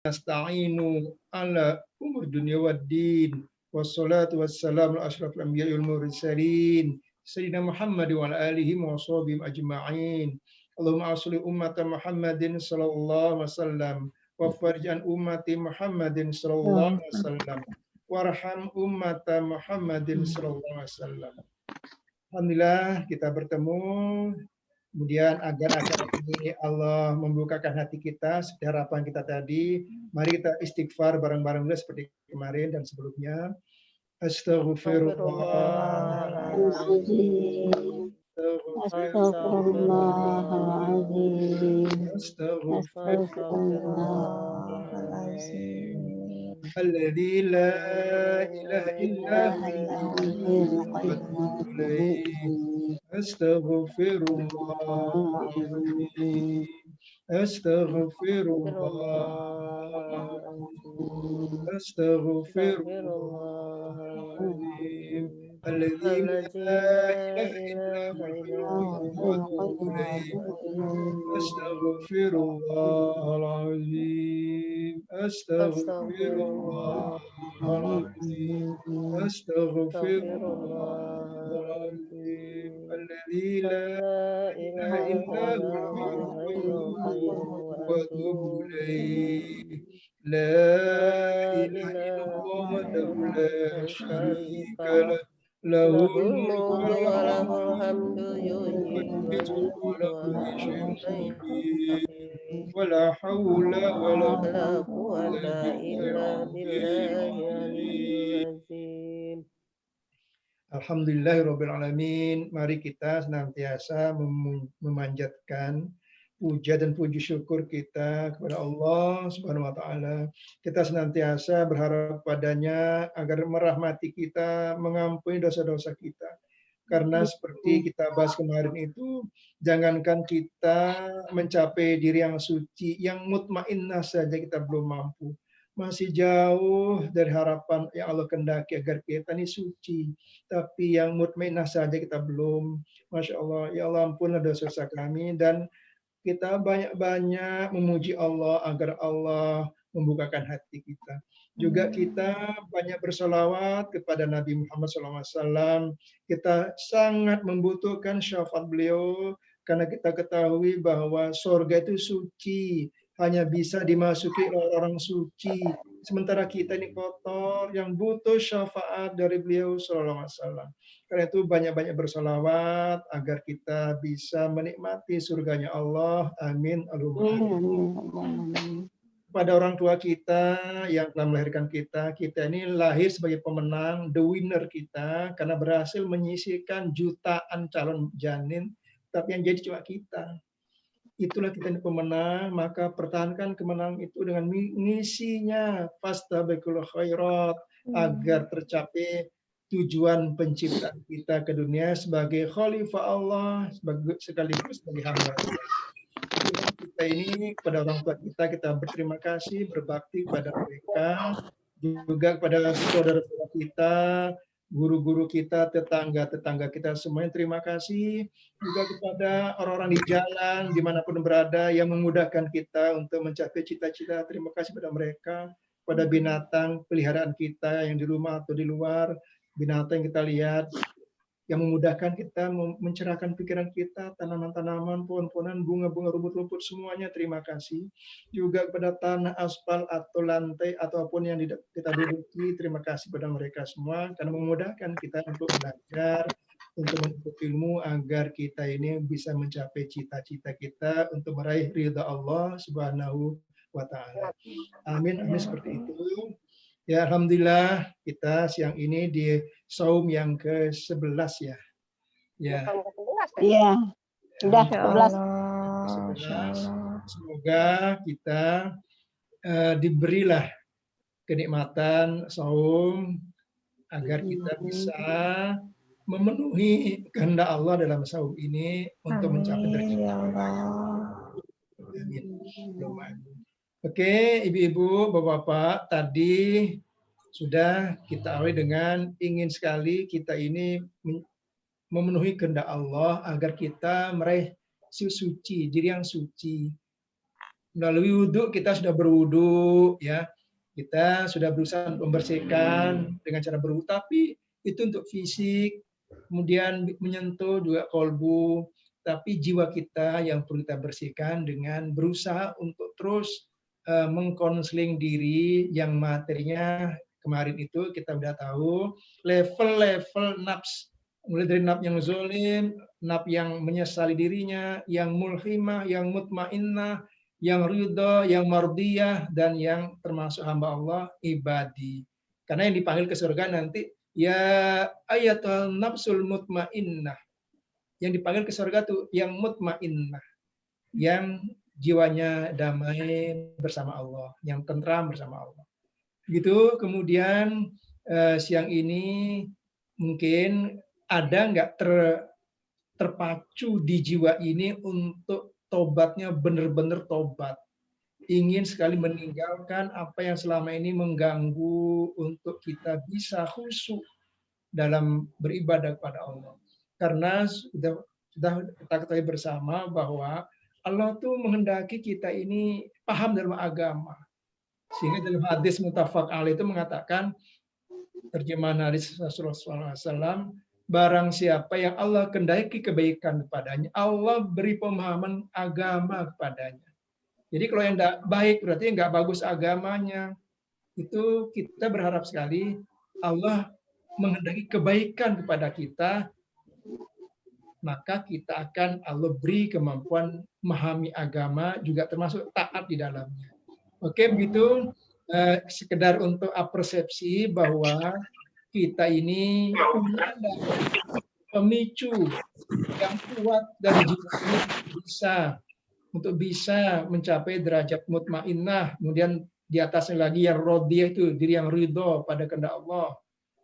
nasta'inu ala umur dunia waddin wassalatu wassalamu ala ashrafil anbiya'i wal mursalin sayyidina Muhammad wa ala alihi wa sahbihi ajma'in. Allahumma asli ummata Muhammadin sallallahu alaihi wasallam wa farjan ummati Muhammadin sallallahu alaihi wasallam warham ummata Muhammadin sallallahu alaihi wasallam. Alhamdulillah kita bertemu. Kemudian agar acara ini Allah membukakan hati kita seperti harapan kita tadi. Mari kita istighfar bareng-bareng seperti kemarin dan sebelumnya. Astaghfirullah. Astagfirullahaladzim. Astagfirullahaladzim. Astagfirullahaladzim. Alladzi la ilaha illa huwa Astaghfirullah. Astaghfirullah. Astaghfirullahaladzim. Alladzi la ilaha illa huwa Astaghfirullahaladzim. Astaghfirullahaladzim. Astaghfirullahaladzim. Alladzi la ilaha illa huwa wa atubu ilaih. La ilaha illallah wahdahu la syarika lah. Lahul mulku wa lahul hamdu yuhyi wa la kulli syai'in qadir. Wala haula wala quwwata illa billahil aliyyil azim. Alhamdulillahirabbil alamin. Mari kita senantiasa memanjatkan puja dan puji syukur kita kepada Allah Subhanahu wa taala. Kita senantiasa berharap padanya agar merahmati kita, mengampuni dosa-dosa kita. Karena seperti kita bahas kemarin itu, jangankan kita mencapai diri yang suci, yang mutmainnah saja kita belum mampu. Masih jauh dari harapan yang Allah kehendaki agar kita ini suci. Tapi yang mutmainnah saja kita belum. Masya Allah, ya Allah ampunlah dosa-dosa kami, dan kita banyak-banyak memuji Allah agar Allah membukakan hati kita. Juga kita banyak bersolawat kepada Nabi Muhammad SAW. Kita sangat membutuhkan syafaat beliau karena kita ketahui bahwa surga itu suci, hanya bisa dimasuki oleh orang suci. Sementara kita ini kotor yang butuh syafaat dari beliau SAW. Karena itu banyak-banyak bersolawat agar kita bisa menikmati surganya Allah. Amin. Pada orang tua kita yang telah melahirkan kita, kita ini lahir sebagai pemenang, the winner kita, karena berhasil menyisihkan jutaan calon janin, tapi yang jadi cuma kita. Itulah kita ini pemenang, maka pertahankan kemenangan itu dengan mengisinya fastabiqul khairat, agar tercapai tujuan penciptaan kita ke dunia sebagai khalifah Allah, sekaligus sebagai hamba. Kita ini kepada orang tua kita berterima kasih, berbakti kepada mereka, juga kepada saudara-saudara kita, guru-guru kita, tetangga-tetangga kita semuanya terima kasih. Juga kepada orang-orang di jalan, dimanapun berada, yang memudahkan kita untuk mencapai cita-cita. Terima kasih pada mereka. Pada binatang peliharaan kita yang di rumah atau di luar, binatang yang kita lihat, yang memudahkan kita, mencerahkan pikiran kita, tanaman-tanaman, pohon-pohonan, bunga-bunga, rumput-rumput, semuanya terima kasih. Juga kepada tanah, aspal, atau lantai, ataupun yang kita duduki, terima kasih pada mereka semua, karena memudahkan kita untuk belajar, untuk menuntut ilmu, agar kita ini bisa mencapai cita-cita kita, untuk meraih ridha Allah Subhanahu wa ta'ala. Amin, amin, seperti itu. Ya, alhamdulillah kita siang ini di saum yang ke-11 ya. Ya. Iya. Sudah 11. Semoga kita diberilah kenikmatan saum agar kita bisa memenuhi kehendak Allah dalam saum ini untuk mencapai derajat Allah. Amin. Oke, ibu-ibu, bapak-bapak, tadi sudah kita awali dengan ingin sekali kita ini memenuhi kehendak Allah agar kita meraih suci, diri yang suci. Melalui wudhu kita sudah berwudhu, ya. Kita sudah berusaha membersihkan dengan cara berwudhu, tapi itu untuk fisik, kemudian menyentuh juga kolbu, tapi jiwa kita yang perlu kita bersihkan dengan berusaha untuk terus mengkonseling diri yang materinya kemarin itu kita udah tahu level-level nafs, mulai dari nafs yang zolim, nafs yang menyesali dirinya, yang mulhimah, yang mutmainnah, yang ridho, yang mardiyah, dan yang termasuk hamba Allah ibadi. Karena yang dipanggil ke surga nanti ya ayatul nafsul mutmainnah. Yang dipanggil ke surga tuh yang mutmainnah, yang jiwanya damai bersama Allah, yang tentram bersama Allah. Gitu. Kemudian siang ini mungkin ada nggak terpacu di jiwa ini untuk tobatnya benar-benar tobat. Ingin sekali meninggalkan apa yang selama ini mengganggu untuk kita bisa khusyuk dalam beribadah kepada Allah. Karena sudah kita ketahui bersama bahwa Allah tuh menghendaki kita ini paham dalam agama. Sehingga dalam hadis muttafaq alaih itu mengatakan, terjemahan hadis Rasulullah SAW, barang siapa yang Allah kehendaki kebaikan kepadanya, Allah beri pemahaman agama kepadanya. Jadi kalau yang tidak baik berarti nggak bagus agamanya. Itu kita berharap sekali Allah menghendaki kebaikan kepada kita, maka kita akan Allah beri kemampuan memahami agama, juga termasuk taat di dalamnya. Oke, begitu. Sekedar untuk persepsi bahwa kita ini punya pemicu yang kuat dari jiwa ini untuk bisa mencapai derajat mutmainnah, kemudian di atasnya lagi yang rodiyah, itu diri yang ridho pada kehendak Allah.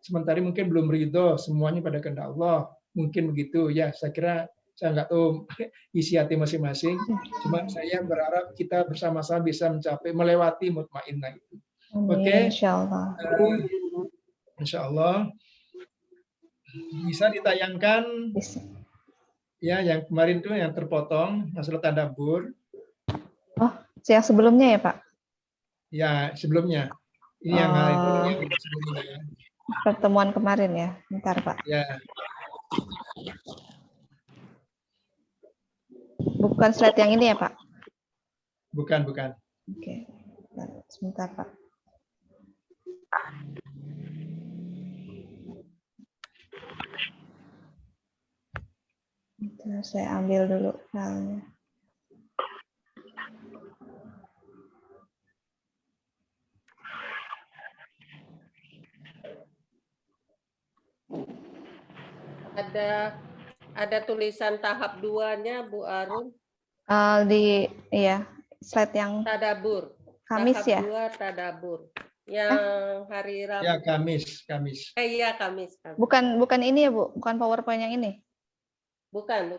Sementara mungkin belum ridho semuanya pada kehendak Allah, mungkin begitu ya. Saya kira saya nggak tahu isi hati masing-masing, cuma saya berharap kita bersama-sama bisa mencapai melewati mutmainnah itu. Oke, Insyaallah. Insyaallah bisa ditayangkan. Bisa. Ya, yang kemarin itu yang terpotong masalah tadabbur. Oh, yang sebelumnya ya, Pak? Ya, sebelumnya. Ini yang sebelumnya ya. Pertemuan kemarin ya. Bentar, Pak. Ya. Bukan slide yang ini ya, Pak? Bukan. Oke. Sebentar, Pak. Saya ambil dulu filenya. Ada tulisan tahap 2-nya, Bu Arun. Di slide yang tadabur. Kamis tahap ya? 2 tadabur. Yang hari Rabu. Ya, Kamis. Iya, Kamis. Bukan ini ya, Bu? Bukan PowerPoint yang ini? Bukan.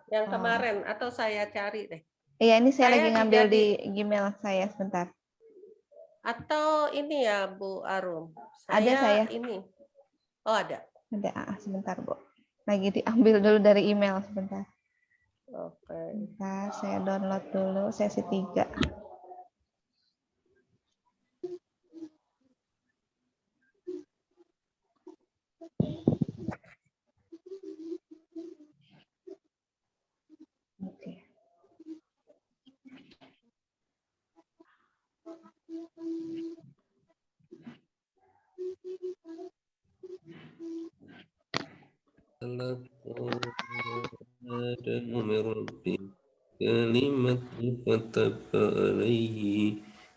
Yang kemarin, atau saya cari deh. Iya, ini saya lagi ngambil di Gmail saya sebentar. Atau ini ya, Bu Arum. Ada saya. Ini. Oh, ada. Ada, sebentar, Bu. Lagi diambil dulu dari email sebentar. Oke. Bentar, saya download dulu sesi 3. Oke. كلمة فتب عليه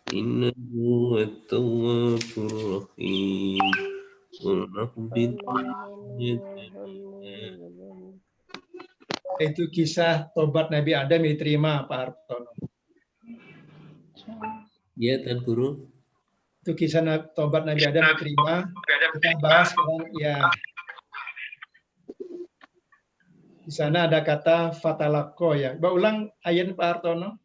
إنه هو التواب الرحيم Itu kisah tobat Nabi Adam yang diterima, Pak Hartono. Ya, Tuan Guru. Itu kisah tobat Nabi Adam yang diterima. Kita bahas sekarang ya. Di sana ada kata fatalako ya. Coba ulang ayat Pak Hartono.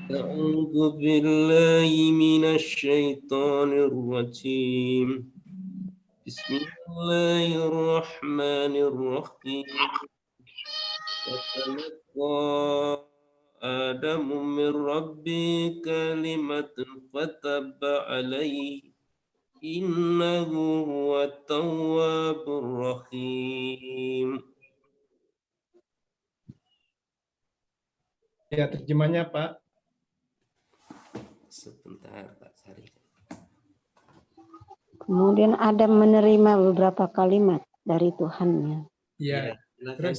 A'udzu billahi minasy syaithanir rajim. Bismillahirrahmanirrahim. Fatalaqa آدم من ربي كلمة فتب عليه إنه هو التواب الرحيم. Ya, terjemahnya Pak. Sebentar Pak Sari. Kemudian Adam menerima beberapa kalimat dari Tuhannya. Ya, silakan.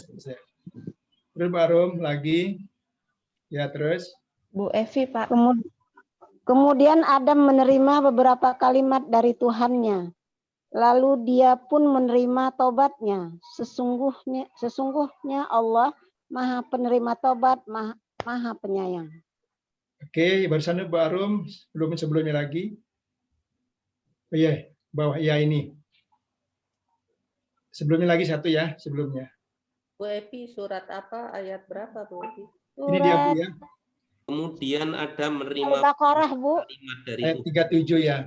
terus Pak Rum lagi. Ya, terus. Bu Evi, Pak. Kemudian Adam menerima beberapa kalimat dari Tuhannya. Lalu dia pun menerima tobatnya. Sesungguhnya Allah Maha penerima tobat, Maha penyayang. Oke, barusan Pak Rum sebelumnya lagi. Oh iya, bawah ya ini. Sebelumnya lagi satu ya, sebelumnya. Bu Evi, surat apa, ayat berapa Bu Evi? Ini dia Bu ya, Kemudian Adam menerima Al-Baqarah, Bu. kalimat dari ayat Tuhan. 37 ya.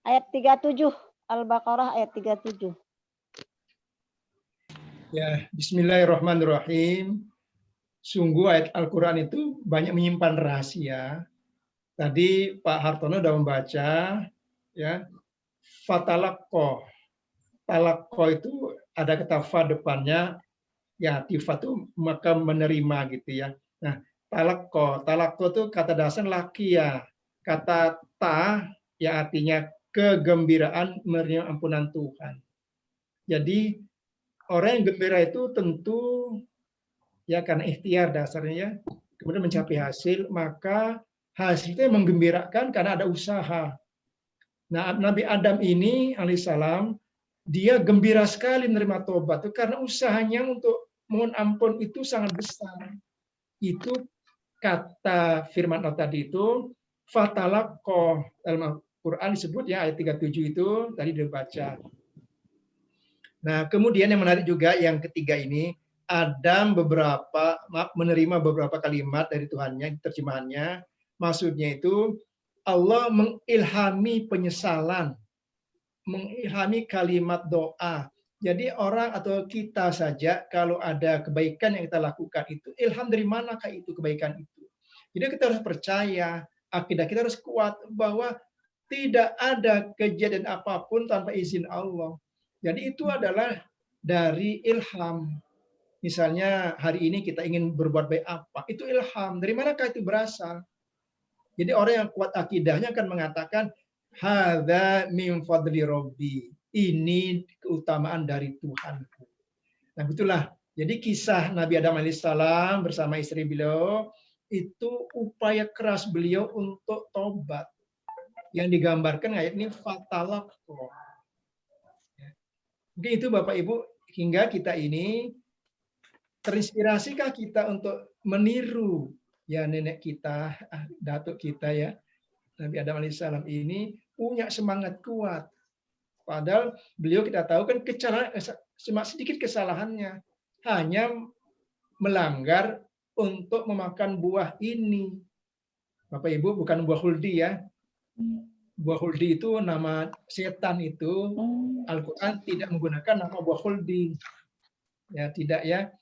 Ayat 37. Al-Baqarah ayat 37. Ya, Bismillahirrahmanirrahim. Sungguh ayat Al-Quran itu banyak menyimpan rahasia. Tadi Pak Hartono sudah membaca, ya, fatalakko. Talakko itu ada kata fa depannya, ya tifa itu maka menerima gitu ya. Nah, talakko itu kata dasar laki ya. Kata ta ya artinya kegembiraan menerima ampunan Tuhan. Jadi orang yang gembira itu tentu ya karena ikhtiar dasarnya ya, kemudian mencapai hasil, maka hasilnya menggembirakan karena ada usaha. Nah, Nabi Adam ini alaihissalam dia gembira sekali menerima tobat itu karena usahanya untuk mohon ampun itu sangat besar. Itu kata firman Allah tadi itu fatalaqqa, dalam Al-Quran disebut ya ayat 37 itu tadi dibaca. Nah, kemudian yang menarik juga yang ketiga ini, Adam menerima beberapa kalimat dari Tuhannya, terjemahannya. Maksudnya itu Allah mengilhami penyesalan, mengilhami kalimat doa. Jadi orang atau kita saja kalau ada kebaikan yang kita lakukan itu, ilham dari manakah itu kebaikan itu? Jadi kita harus percaya, akidah kita harus kuat bahwa tidak ada kejadian apapun tanpa izin Allah. Jadi itu adalah dari ilham. Misalnya hari ini kita ingin berbuat baik apa, itu ilham. Dari manakah itu berasal? Jadi orang yang kuat akidahnya akan mengatakan, hadza min fadli rabbi. Ini keutamaan dari Tuhanku. Nah, itulah. Jadi kisah Nabi Adam alaihissalam bersama istri beliau itu upaya keras beliau untuk tobat. Yang digambarkan ayat ini fatalaqqa. Mungkin itu Bapak Ibu, hingga kita ini terinspirasikah kita untuk meniru ya nenek kita, datuk kita ya, Nabi Adam alaihissalam ini punya semangat kuat. Padahal beliau kita tahu kan sedikit kesalahannya, hanya melanggar untuk memakan buah ini. Bapak Ibu, bukan buah huldi ya. Buah huldi itu nama setan itu. Al-Quran tidak menggunakan nama buah huldi. Ya, tidak ya.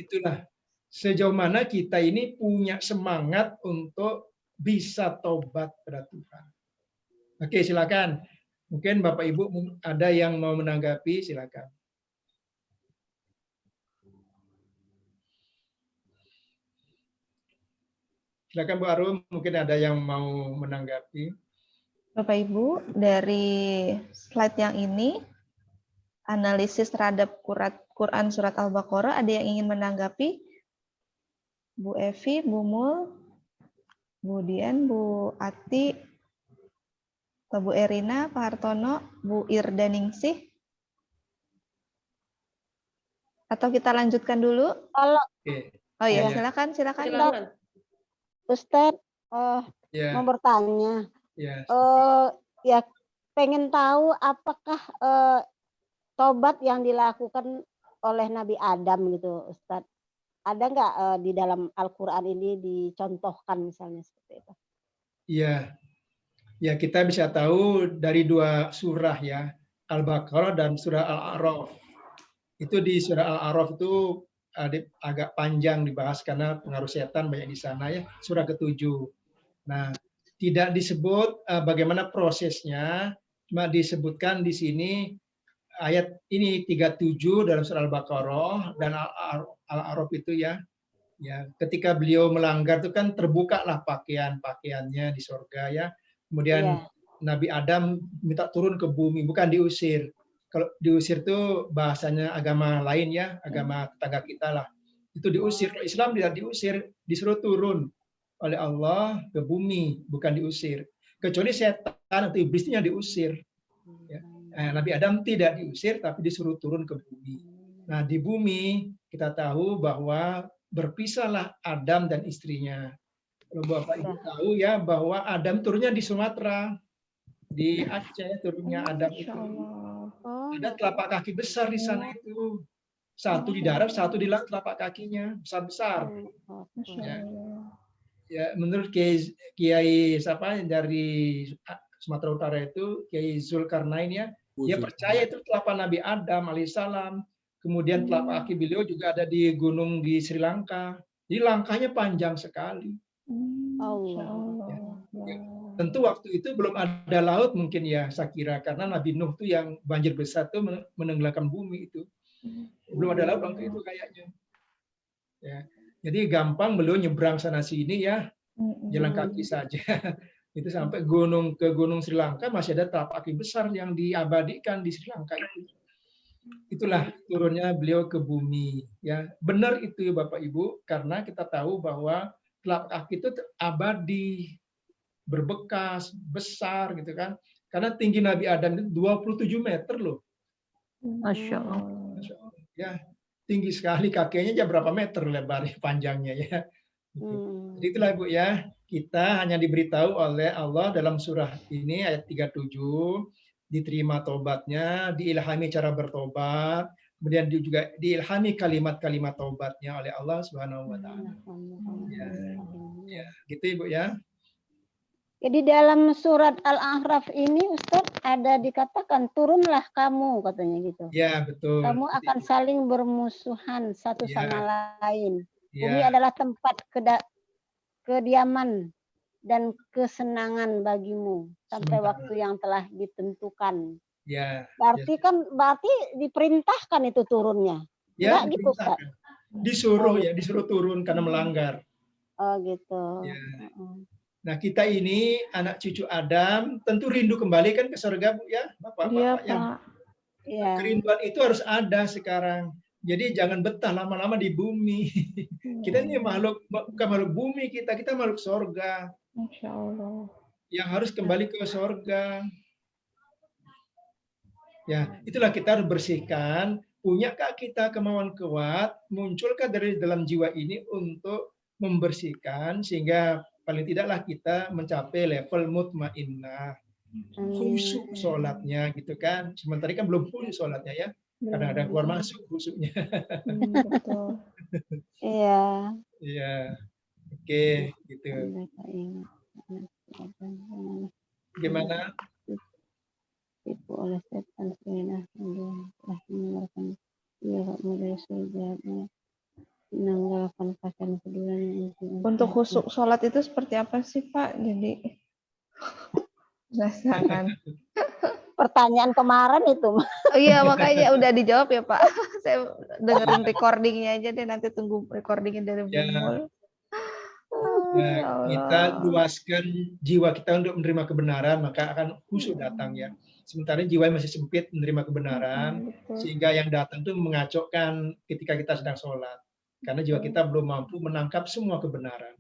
Itulah sejauh mana kita ini punya semangat untuk bisa tobat kepada Tuhan. Oke, silakan. Mungkin Bapak Ibu ada yang mau menanggapi, silakan. Silakan Bu Arum, mungkin ada yang mau menanggapi. Bapak Ibu, dari slide yang ini, analisis terhadap Quran Surat Al-Baqarah, ada yang ingin menanggapi? Bu Evi, Bu Mul, Bu Dian, Bu Ati, atau Bu Erina, Pak Hartono, Bu Irdaningsih? Atau kita lanjutkan dulu? Kalau Oh iya, Ya. silakan. Ustadz Ya. mau bertanya, Ya. ya pengen tahu apakah tobat yang dilakukan oleh Nabi Adam gitu, Ustadz, ada nggak di dalam Al-Quran ini dicontohkan misalnya seperti itu? Iya. Ya, kita bisa tahu dari dua surah ya, Al-Baqarah dan surah Al-A'raf. Itu di surah Al-A'raf itu agak panjang dibahas karena pengaruh setan banyak di sana ya, surah ke-7. Nah, tidak disebut bagaimana prosesnya, cuma disebutkan di sini ayat ini 37 dalam surah Al-Baqarah dan Al-A'raf itu ya. Ya, ketika beliau melanggar itu kan terbukalah pakaiannya di surga ya. Kemudian Iya. Nabi Adam minta turun ke bumi, bukan diusir. Kalau diusir itu bahasanya agama lain ya, agama tetangga kita lah. Itu diusir. Kalau Islam tidak diusir, disuruh turun oleh Allah ke bumi, bukan diusir. Kecuali setan atau iblisnya diusir. Ya. Nabi Adam tidak diusir, tapi disuruh turun ke bumi. Nah, di bumi kita tahu bahwa berpisahlah Adam dan istrinya. Kalau Bapak Ibu tahu ya bahwa Adam turunnya di Sumatera, di Aceh turunnya Adam Masya itu. Allah. Oh, Ada telapak kaki besar di sana itu. Satu di darat, satu di telapak kakinya, besar-besar. Masya Ya. Allah. Ya, menurut Kiai siapa dari Sumatera Utara itu Kiai Zulkarnain ya, dia percaya itu telapak Nabi Adam alaihissalam. Kemudian telapak kaki beliau juga ada di gunung di Sri Lanka. Jadi langkahnya panjang sekali. Masya Allah. Ya. Tentu waktu itu belum ada laut mungkin ya saya kira karena Nabi Nuh tuh yang banjir besar tuh menenggelamkan bumi itu. Belum ada laut waktu itu kayaknya. Ya. Jadi gampang beliau nyebrang sana sini ya, jalan kaki saja. Itu sampai ke gunung Sri Lanka masih ada telapak kaki besar yang diabadikan di Sri Lanka itu. Itulah turunnya beliau ke bumi ya. Benar itu Bapak Ibu karena kita tahu bahwa telapak kaki itu abadi, berbekas, besar gitu kan. Karena tinggi Nabi Adam itu 27 meter loh. Masya Allah. Ya, tinggi sekali kakinya aja berapa meter lebar panjangnya ya. Jadi itulah Bu ya, kita hanya diberitahu oleh Allah dalam surah ini ayat 37 diterima tobatnya, diilhami cara bertobat, kemudian juga diilhami kalimat-kalimat tobatnya oleh Allah Subhanahu wa taala. Ya, gitu Ibu ya. Jadi dalam surat Al-A'raf ini Ustadz ada dikatakan turunlah kamu katanya gitu. Ya, betul. Kamu akan saling bermusuhan satu sama lain. Bumi Ya, adalah tempat kediaman dan kesenangan bagimu sampai waktu yang telah ditentukan. ya. Berarti diperintahkan itu turunnya. Ya, Enggak gitu, Ustaz? Disuruh turun karena melanggar. Oh gitu. Ya. Nah, kita ini anak cucu Adam tentu rindu kembali kan ke surga Bu ya, Bapak-bapak ya. Iya. Kerinduan itu harus ada sekarang. Jadi jangan betah lama-lama di bumi. Kita ini bukan makhluk bumi, kita makhluk surga. Masya Allah. Yang harus kembali ke surga. Ya, itulah kita harus bersihkan. Punyakah kita kemauan kuat? Munculkah dari dalam jiwa ini untuk membersihkan sehingga paling tidaklah kita mencapai level mutmainnah. Khusyuk sholatnya gitu kan. Sementara kan belum khusyuk sholatnya ya. Kadang-kadang keluar masuk khusyuknya. Betul. Iya. Iya. Oke, gitu. Gimana? Tipu oleh setan sehingga telah mengeluarkan dia dari surga menanggalkan pasien keduanya. Untuk khusyuk sholat itu seperti apa sih Pak? Jadi rasakan. Pertanyaan kemarin itu. Oh iya makanya udah dijawab ya Pak. Saya dengerin recordingnya aja deh, nanti tunggu recordingnya dari Bumul. Ya, kita luaskan jiwa kita untuk menerima kebenaran, maka akan khusyuk datang ya. Sementara jiwa masih sempit menerima kebenaran, sehingga yang datang itu mengacaukan ketika kita sedang sholat. Karena jiwa kita belum mampu menangkap semua kebenaran.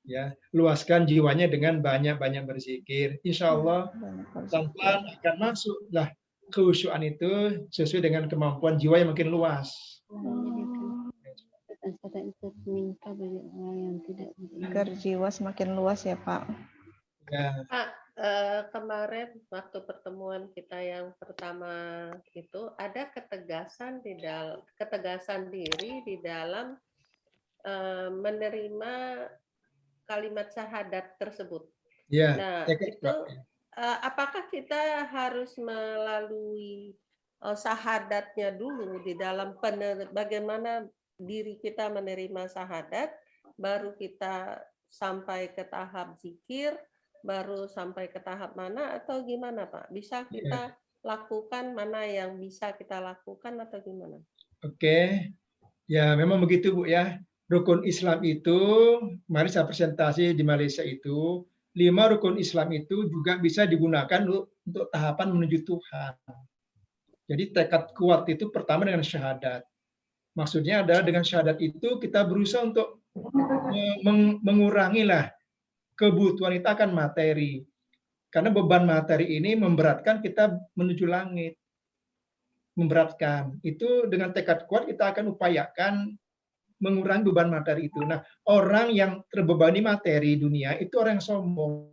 Ya, luaskan jiwanya dengan banyak-banyak berzikir. Insya Allah pelan-pelan akan masuklah kekhusyuan itu sesuai dengan kemampuan jiwa yang makin luas. Agar jiwa semakin luas ya Pak. Ya. Pak, kemarin waktu pertemuan kita yang pertama itu ada ketegasan diri di dalam menerima kalimat syahadat tersebut. Ya, nah, itu apakah kita harus melalui sahadatnya dulu di dalam bagaimana diri kita menerima sahadat, baru kita sampai ke tahap zikir, baru sampai ke tahap mana atau gimana Pak? Bisa kita lakukan mana yang bisa kita lakukan atau gimana? Oke, ya memang begitu Bu ya. Rukun Islam itu, mari saya presentasi di Malaysia itu, 5 rukun Islam itu juga bisa digunakan untuk tahapan menuju Tuhan. Jadi tekad kuat itu pertama dengan syahadat. Maksudnya adalah dengan syahadat itu kita berusaha untuk mengurangilah kebutuhan kita akan materi. Karena beban materi ini memberatkan kita menuju langit. Memberatkan. Itu dengan tekad kuat kita akan upayakan mengurangi beban materi itu. Nah, orang yang terbebani materi dunia itu orang yang sombong.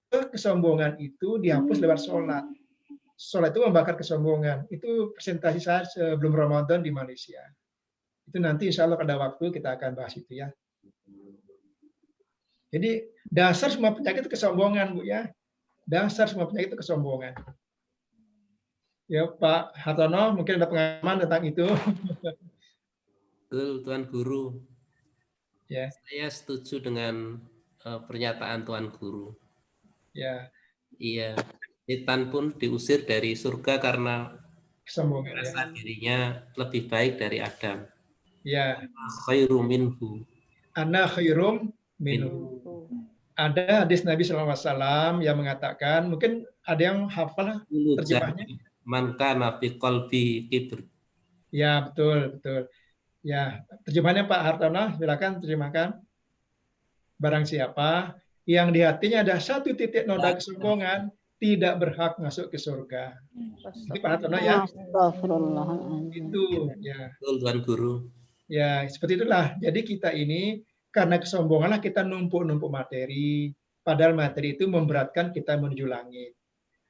Kesombongan itu dihapus lewat sholat. Sholat itu membakar kesombongan. Itu presentasi saya sebelum Ramadan di Malaysia. Itu nanti insya Allah ada waktu kita akan bahas itu ya. Jadi dasar semua penyakit itu kesombongan Bu ya. Dasar semua penyakit itu kesombongan. Ya Pak Hartono mungkin ada pengalaman tentang itu. Betul, Tuan Guru. Ya. Saya setuju dengan pernyataan Tuan Guru. Ya. Iya, setan pun diusir dari surga karena Kesombongan merasa ya. dirinya lebih baik dari Adam. Ya. Khairum minhu. Ana khairum minhu. Ada hadis Nabi SAW yang mengatakan, mungkin ada yang hafal terjemahnya. Man kana fi qalbi kibr. Ya, betul, betul. Ya, terjemahannya Pak Hartono, silakan terjemahkan. Barang siapa yang di hatinya ada satu titik noda kesombongan, tidak berhak masuk ke surga. Itu Pak Hartono ya. Astagfirullahaladzim. Itu ya. Betul, Tuan Guru. Ya, seperti itulah. Jadi kita ini karena kesombonganlah kita numpuk-numpuk materi, padahal materi itu memberatkan kita menuju langit.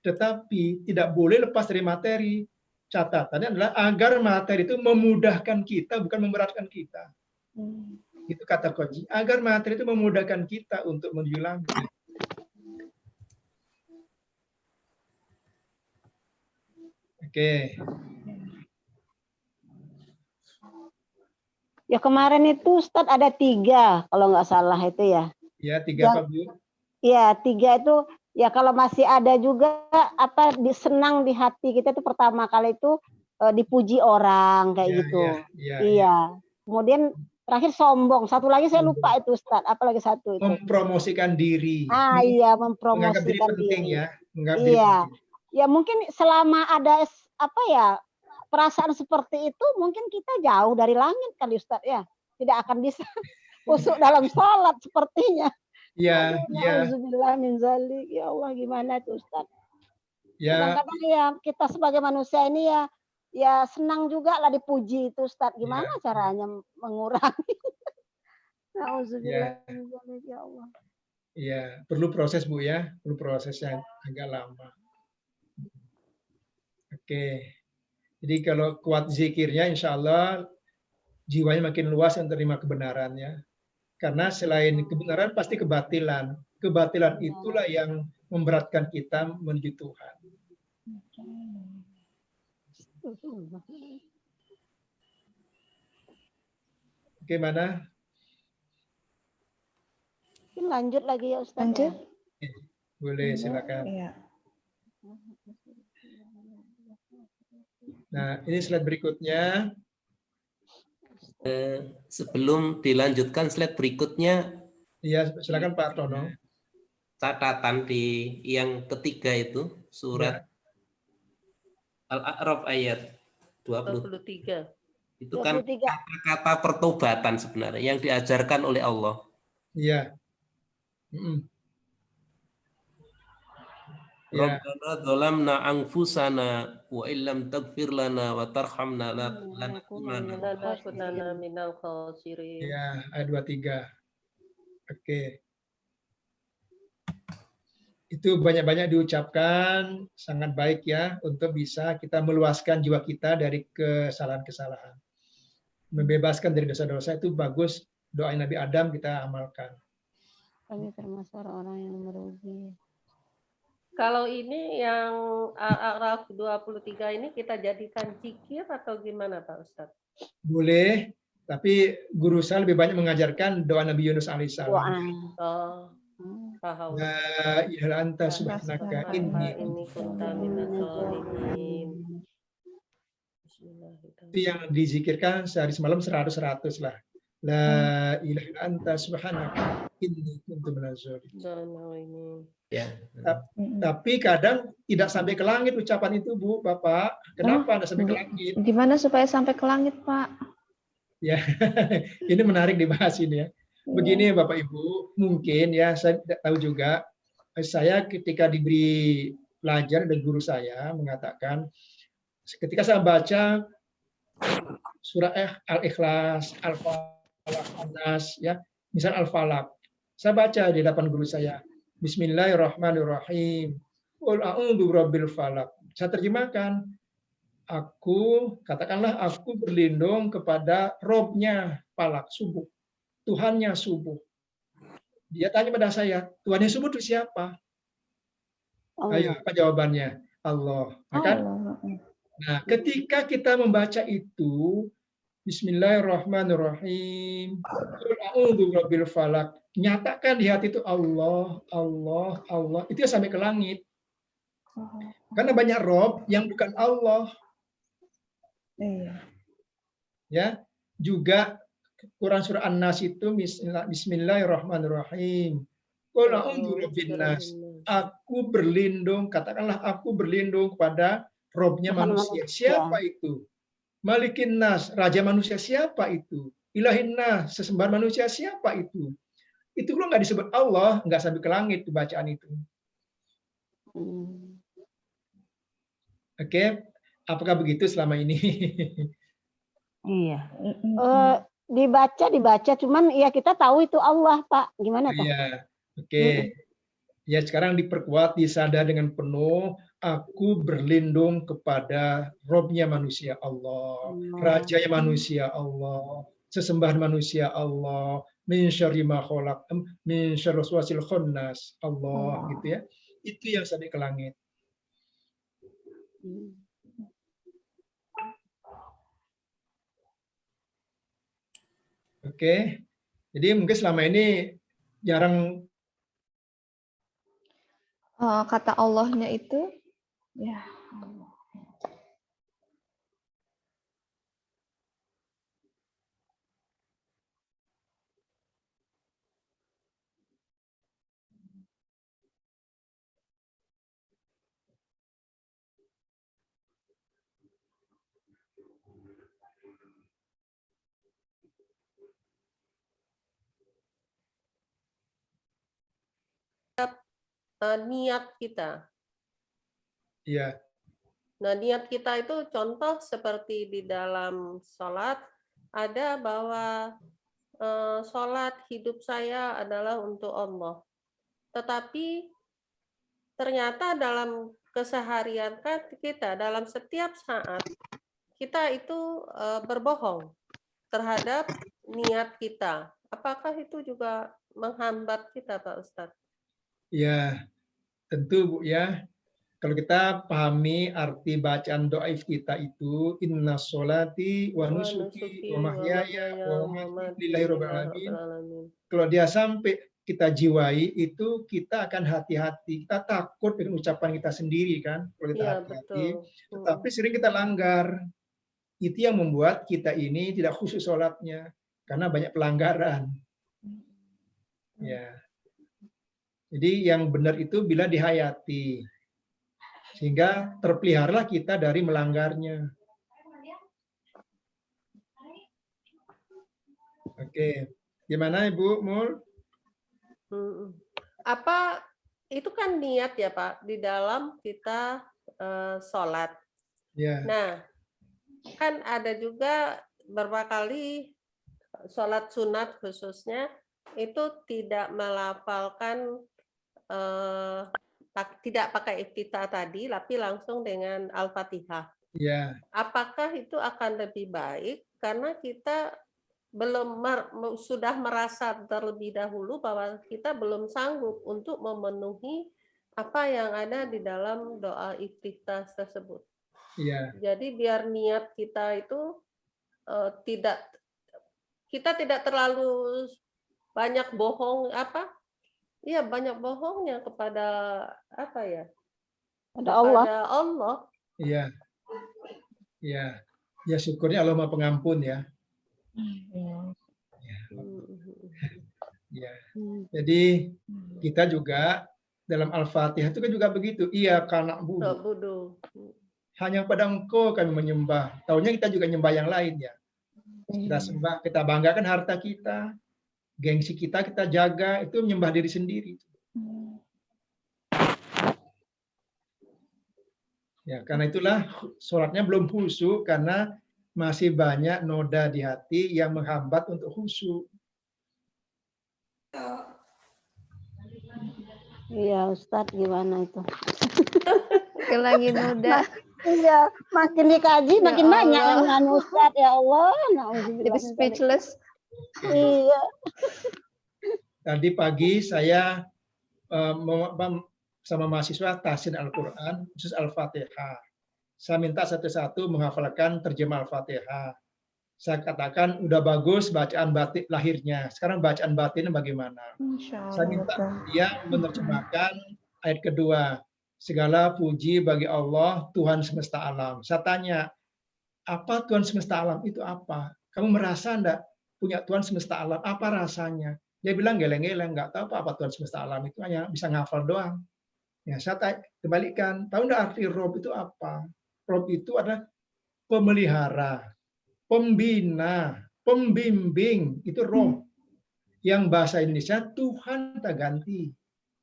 Tetapi tidak boleh lepas dari materi. Catatannya adalah agar materi itu memudahkan kita, bukan memberatkan kita. Itu kata Koji. Agar materi itu memudahkan kita untuk menuju langit. Oke. Ya kemarin itu Ustadz ada 3 kalau nggak salah itu ya. Ya 3 Pak Bu. Iya 3 itu ya kalau masih ada juga apa senang di hati kita itu pertama kali itu dipuji orang kayak gitu. Iya. Kemudian terakhir sombong. Satu lagi saya lupa itu Ustadz. Apalagi satu itu. Mempromosikan diri. Iya mempromosikan diri penting diri. Ya. Iya. Ya mungkin selama ada apa ya perasaan seperti itu mungkin kita jauh dari langit kali Ustadz ya. Tidak akan bisa khusyuk dalam sholat sepertinya. Iya, iya. Alhamdulillah min zalik. Ya Allah gimana itu Ustadz. Ya. Kadang-kadang ya kita sebagai manusia ini ya senang juga lah dipuji itu Ustadz. Gimana caranya mengurangi? Alhamdulillah min zalik ya Allah. Iya, perlu proses Bu ya. Perlu proses yang agak lama. Oke. Jadi kalau kuat zikirnya insya Allah jiwanya makin luas yang terima kebenarannya. Karena selain kebenaran pasti kebatilan. Kebatilan itulah yang memberatkan kita menuju Tuhan. Oke, mana? Lanjut lagi ya Ustaz. Lanjut. Ya? Boleh, silakan. Iya. Nah, ini slide berikutnya. Sebelum dilanjutkan slide berikutnya, iya silakan Pak Tono. Catatan di yang ketiga itu surat Al-A'raf ayat 23. Itu kan kata-kata pertobatan sebenarnya yang diajarkan oleh Allah. Iya. Rabbana dzalamna anfusana wa illam taghfir lana wa tarhamna lanakunanna minal khasirin. Ya, ayat 23. Oke. Itu banyak-banyak diucapkan, sangat baik ya untuk bisa kita meluaskan jiwa kita dari kesalahan-kesalahan. Membebaskan dari dosa-dosa itu bagus, doa Nabi Adam kita amalkan. Kami termasuk orang yang merugi. Kalau ini yang Araf 23 ini kita jadikan zikir atau gimana Pak Ustadz? Boleh, tapi guru saya lebih banyak mengajarkan doa Nabi Yunus alaihissalam. Doa. Oh, paham. La ilaha anta subhanaka inni Ini kunta minaz zalimin. itu yang dizikirkan sehari semalam 100 lah. La ilaha anta subhanaka inni kuntu minaz zalimin. Ya. Tapi kadang tidak sampai ke langit ucapan itu, Bu, Bapak. Kenapa tidak sampai ke langit? Gimana supaya sampai ke langit, Pak? Ya, ini menarik dibahas ini ya. Begini Bapak Ibu, mungkin ya saya tidak tahu juga. Saya ketika diberi pelajaran dari guru saya mengatakan, ketika saya baca surah Al-Ikhlas, Al-Falaq, An-Nas, ya, misal Al-Falaq, saya baca di depan guru saya, Bismillahirrahmanirrahim. Qul a'udzu birabbil falaq. Saya terjemahkan, katakanlah aku berlindung kepada Robnya falak, subuh. Tuhannya subuh. Dia tanya pada saya, Tuhannya subuh itu siapa? Ayo, apa jawabannya? Allah. Nah, ketika kita membaca itu, Bismillahirrahmanirrahim. Qul a'udzu birabbil falaq. Nyatakan di hati itu Allah, Allah, Allah. Itu yang sampai ke langit. Karena banyak Rob yang bukan Allah. Ya, juga Quran surah An-Nas itu Bismillahirrahmanirrahim. Qul a'udzu birabbin nas. Aku berlindung, katakanlah aku berlindung kepada Robnya manusia. Siapa itu? Malikin nas, raja manusia siapa itu? Ilahin nas, sesembahan manusia siapa itu? Itu kalau nggak disebut Allah, nggak sampai ke langit bacaan itu. Oke, apakah begitu selama ini? Iya. Dibaca, cuman ya kita tahu itu Allah, Pak. Gimana, Pak? Iya, oke. Ya sekarang diperkuat, disadar dengan penuh, aku berlindung kepada Robnya manusia Allah, Rajanya manusia Allah, sesembahan manusia Allah, min syarri ma khalaq, min syarri waswasil khannas, Allah, gitu ya. Itu yang sampai ke langit. Oke. Jadi mungkin selama ini jarang kata Allahnya itu ya Allah. Niat kita. Iya. Nah, niat kita itu contoh seperti di dalam sholat ada bahwa sholat hidup saya adalah untuk Allah. Tetapi ternyata dalam keseharian kita, dalam setiap saat kita itu berbohong terhadap niat kita. Apakah itu juga menghambat kita, Pak Ustadz? Ya, tentu Bu ya. Kalau kita pahami arti bacaan doa kita itu inna sholati wa nusuki wa mahyaya wa mamati lillahi rabbil alamin. Kalau dia sampai kita jiwai itu kita akan hati-hati. Kita takut dengan ucapan kita sendiri kan kalau kita hati-hati. Tetapi sering kita langgar. Itu yang membuat kita ini tidak khusyuk sholatnya karena banyak pelanggaran. Ya. Jadi yang benar itu bila dihayati, sehingga terpeliharalah kita dari melanggarnya. Oke, gimana Ibu Mul? Apa itu kan niat ya Pak di dalam kita sholat. Ya. Nah, kan ada juga beberapa kali sholat sunat khususnya itu tidak melafalkan tidak pakai iftitah tadi, tapi langsung dengan Al-Fatihah. Ya. Apakah itu akan lebih baik karena kita sudah merasa terlebih dahulu bahwa kita belum sanggup untuk memenuhi apa yang ada di dalam doa iftitah tersebut. Iya. Jadi biar niat kita itu kita tidak terlalu banyak bohong Iya, banyak bohongnya kepada apa ya? Ada Allah. Kepada Allah. Iya. Iya. Ya syukurnya Allah Maha Pengampun ya. Ya. Jadi kita juga dalam Al-Fatihah itu kan juga begitu. Iya karena Budu. hanya pada Engkau kami menyembah. Taunya kita juga nyembah yang lain ya. Kita sembah, kita banggakan harta kita, gengsi kita jaga, itu menyembah diri sendiri. Ya, karena itulah sholatnya belum khusyuk karena masih banyak noda di hati yang menghambat untuk khusyuk. Iya, Ustadz gimana itu? Lagi noda. Iya, makin dikaji Ya makin banyak Allah. yang nganu Ustadz, ya Allah. Jadi speechless. Iya. Tadi pagi saya sama mahasiswa tahsin Al-Quran, khusus Al-Fatihah. Saya minta satu-satu menghafalkan terjemah Al-Fatihah. Saya katakan udah bagus bacaan batin lahirnya. Sekarang bacaan batinnya bagaimana? Saya minta dia menerjemahkan ayat kedua. Segala puji bagi Allah, Tuhan semesta alam. Saya tanya, apa Tuhan semesta alam itu apa? Kamu merasa enggak punya Tuhan semesta alam? Apa rasanya? Dia bilang geleng-geleng, nggak tahu apa Tuhan semesta alam itu, hanya bisa ngafal doang. Ya, saya kembalikan, tahu enggak arti Rob itu apa? Rob itu adalah pemelihara, pembina, pembimbing, itu Rob. Yang bahasa Indonesia Tuhan tak ganti.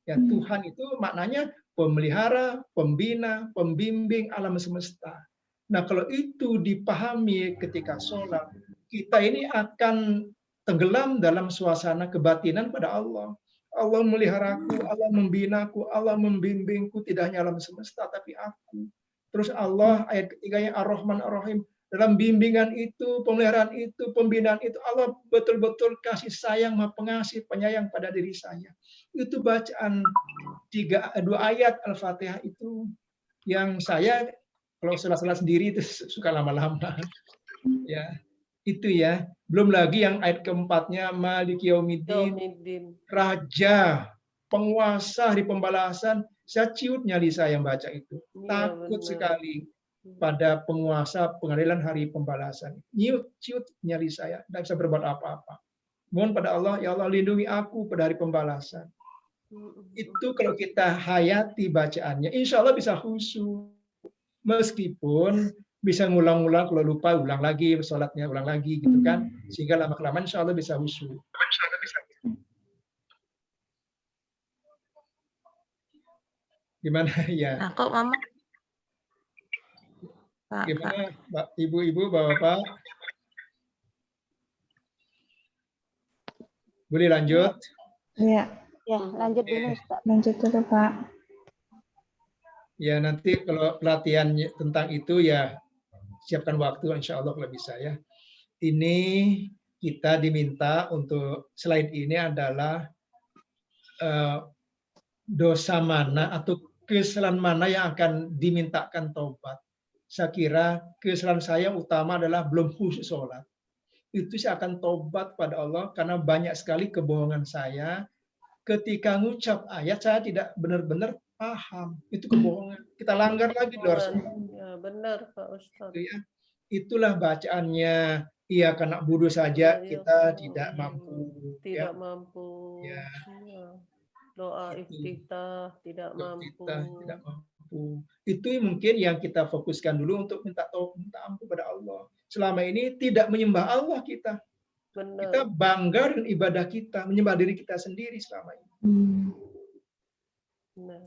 Ya, Tuhan itu maknanya pemelihara, pembina, pembimbing alam semesta. Nah, kalau itu dipahami ketika sholat, kita ini akan tenggelam dalam suasana kebatinan pada Allah. Allah memeliharaku, Allah membinaku, Allah membimbingku, tidak hanya alam semesta, tapi aku. Terus Allah, ayat ketiganya, Ar-Rahman Ar-Rahim, dalam bimbingan itu, pemeliharaan itu, pembinaan itu, Allah betul-betul kasih sayang, maha pengasih, penyayang pada diri saya. Itu bacaan dua ayat Al-Fatihah itu yang saya kalau salah-salah sendiri itu suka lama-lama. Ya, itu ya. Belum lagi yang ayat keempatnya Maliki Yaumiddin, Raja, penguasa di pembalasan. Saya ciut nyali saya yang baca itu. Takut sekali pada penguasa pengadilan hari pembalasan. Ciut nyali saya, tidak bisa berbuat apa-apa. Mohon pada Allah, ya Allah lindungi aku pada hari pembalasan. Itu kalau kita hayati bacaannya, insya Allah bisa khusyuk. Meskipun bisa ngulang-ngulang, kalau lupa ulang lagi, sholatnya ulang lagi gitu kan. Sehingga lama-kelamaan insya Allah bisa khusyuk. Gimana ya? Nah, kok Mama? Gimana Ibu-ibu, Bapak-bapak? Boleh lanjut? Iya. Ya, lanjut dulu Ustaz. Lanjut dulu Pak. Ya nanti kalau pelatihan tentang itu ya siapkan waktu insya Allah kalau bisa ya. Ini kita diminta untuk slide ini adalah dosa mana atau kesalahan mana yang akan dimintakan taubat. Saya kira kesalahan saya utama adalah belum khusyuk sholat. Itu saya akan taubat pada Allah karena banyak sekali kebohongan saya. Ketika ngucap ayat saya tidak benar-benar paham. Itu kebohongan. Kita langgar lagi di luar sholat. Ya, benar Pak Ustadz. Ya. Itulah bacaannya. Iya karena bodoh saja kita tidak mampu. Tidak mampu. Ya. Doa iftitah tidak mampu. Tidak mampu. Itu mungkin yang kita fokuskan dulu untuk minta ampun pada Allah. Selama ini tidak menyembah Allah kita. Benar. Kita bangga dengan ibadah kita, menyembah diri kita sendiri selama ini. Benar.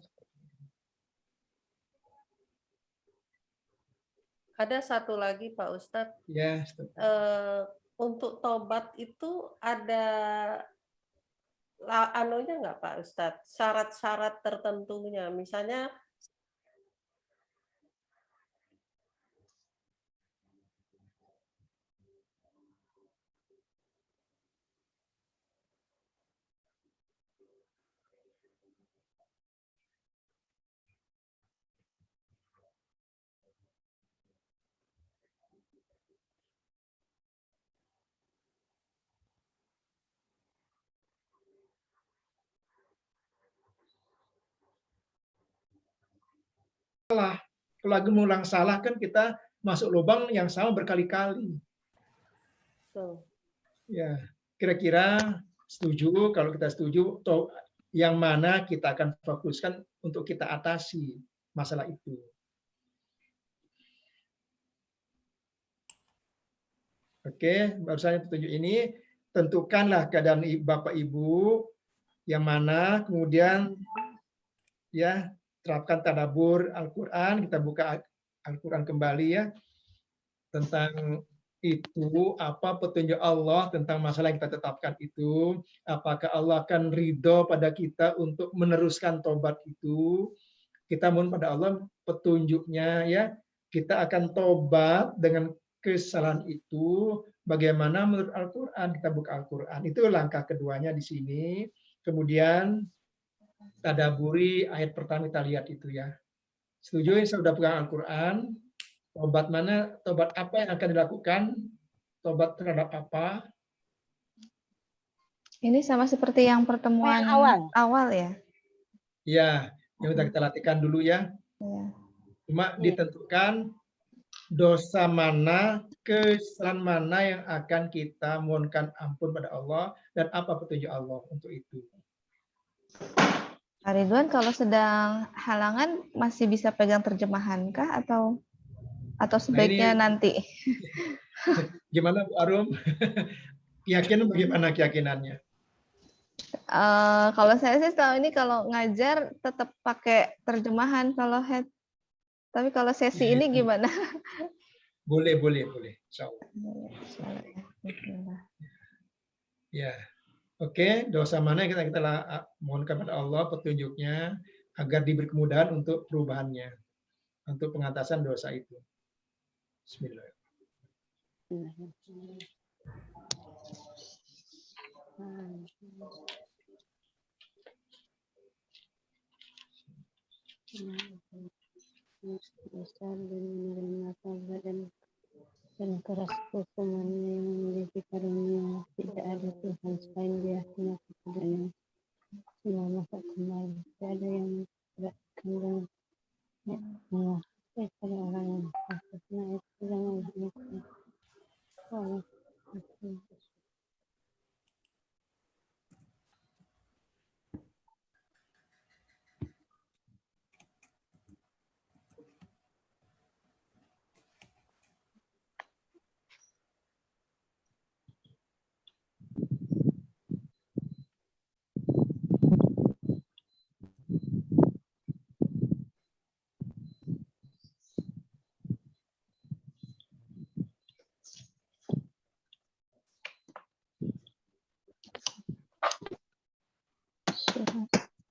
Ada satu lagi Pak Ustadz. Ya. Untuk tobat itu ada anunya nggak Pak Ustadz? Syarat-syarat tertentunya, misalnya Kalau lagi mengulang salah kan kita masuk lubang yang sama berkali-kali. Ya, kira-kira setuju? Kalau kita setuju, yang mana kita akan fokuskan untuk kita atasi masalah itu. Oke, baru saja petunjuk ini, tentukanlah keadaan Bapak Ibu yang mana, kemudian ya terapkan tadabbur Al-Quran, kita buka Al-Quran kembali ya, tentang itu, apa petunjuk Allah tentang masalah yang kita tetapkan itu, apakah Allah akan ridho pada kita untuk meneruskan tobat itu, kita mohon pada Allah petunjuknya ya, kita akan tobat dengan kesalahan itu, bagaimana menurut Al-Quran, kita buka Al-Quran, itu langkah keduanya di sini, kemudian tadaburi ayat pertama kita lihat itu ya, setuju saya sudah pegang Al-Quran, tobat mana, tobat apa yang akan dilakukan, tobat terhadap apa? Ini sama seperti yang pertemuan awal ya? Ya, yang sudah kita latihkan dulu ya. Cuma ditentukan dosa mana, kesalahan mana yang akan kita mohonkan ampun pada Allah, dan apa petunjuk Allah untuk itu. Pak Ridwan, kalau sedang halangan masih bisa pegang terjemahan kah atau sebaiknya nanti? Gimana Bu Arum? Keyakinan bagaimana keyakinannya? Kalau saya sih selama ini kalau ngajar tetap pakai terjemahan kalau head. Tapi kalau sesi ini gimana? Boleh. Insya Allah. Ya, oke. Dosa mana yang kita mohonkan kepada Allah petunjuknya agar diberi kemudahan untuk perubahannya, untuk pengatasan dosa itu. Bismillahirrahmanirrahim. Dan keras hukumannya yang memiliki karunia, tidak ada Tuhan selain Dia, hanya kepadanya semua masa kembali, tidak ada yang tidak kandang Allah kepada orang yang maksudnya itu yang Allah.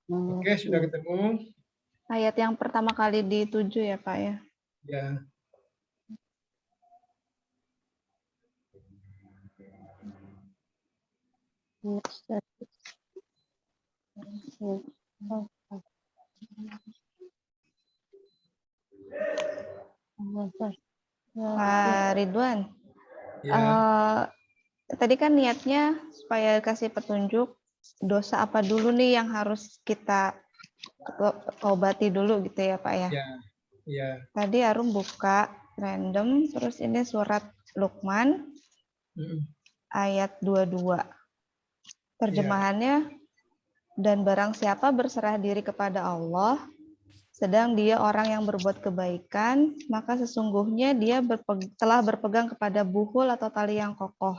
Oke, sudah ketemu. Ayat yang pertama kali di 7 ya Pak ya? Ya. Pak Ridwan, Ya. Tadi kan niatnya supaya kasih petunjuk dosa apa dulu nih yang harus kita obati dulu gitu ya Pak ya? Ya. Tadi Arum buka random, terus ini surat Luqman ayat 22. Terjemahannya, dan barang siapa berserah diri kepada Allah, sedang dia orang yang berbuat kebaikan, maka sesungguhnya dia telah berpegang kepada buhul atau tali yang kokoh.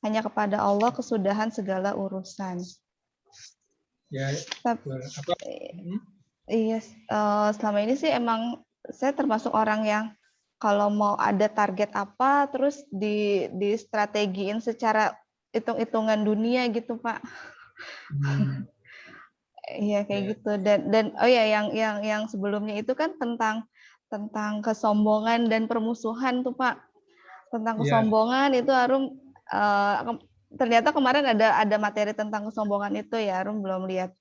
Hanya kepada Allah kesudahan segala urusan. Ya. Iya, selama ini sih emang saya termasuk orang yang kalau mau ada target apa, terus di strategiin secara hitung-hitungan dunia gitu Pak. Iya kayak gitu, dan oh ya yang sebelumnya itu kan tentang kesombongan dan permusuhan tuh Pak. Tentang kesombongan itu Arum ternyata kemarin ada materi tentang kesombongan itu ya, Arum belum lihat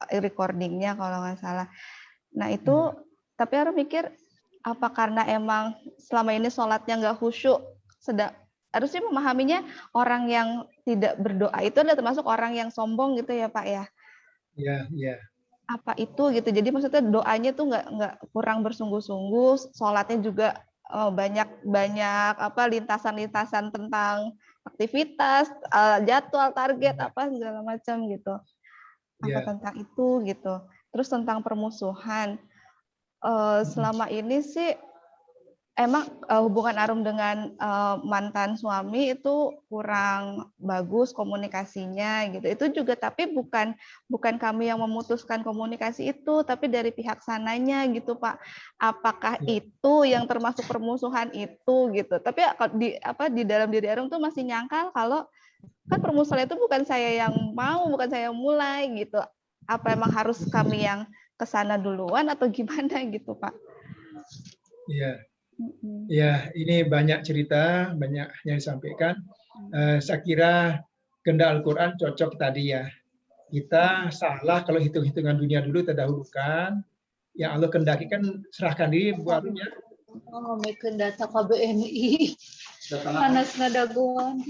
recordingnya kalau nggak salah. Nah itu tapi Arum mikir apa karena emang selama ini sholatnya nggak khusyuk, harusnya memahaminya orang yang tidak berdoa itu adalah termasuk orang yang sombong gitu ya Pak ya? Iya. apa itu gitu. Jadi maksudnya doanya tuh nggak kurang bersungguh-sungguh, sholatnya juga banyak apa lintasan-lintasan tentang aktivitas, jadwal, target apa segala macam gitu. Apa tentang itu gitu. Terus tentang permusuhan. Selama ini sih emang hubungan Arum dengan mantan suami itu kurang bagus komunikasinya gitu. Itu juga tapi bukan kami yang memutuskan komunikasi itu, tapi dari pihak sananya gitu, Pak. Apakah itu yang termasuk permusuhan itu gitu. Tapi di dalam diri Arum tuh masih nyangkal kalau kan permusuhan itu bukan saya yang mau, bukan saya yang mulai gitu. Apa emang harus kami yang kesana duluan atau gimana gitu, Pak? Iya. Ya, ini banyak cerita, banyak yang disampaikan. Saya kira kehendak Al-Quran cocok tadi ya. Kita salah kalau hitung-hitungan dunia dulu terdahulukan. Yang Allah kendaki kan serahkan diri buatnya. Oh, bikin data KBNI. Panas ngadaguan.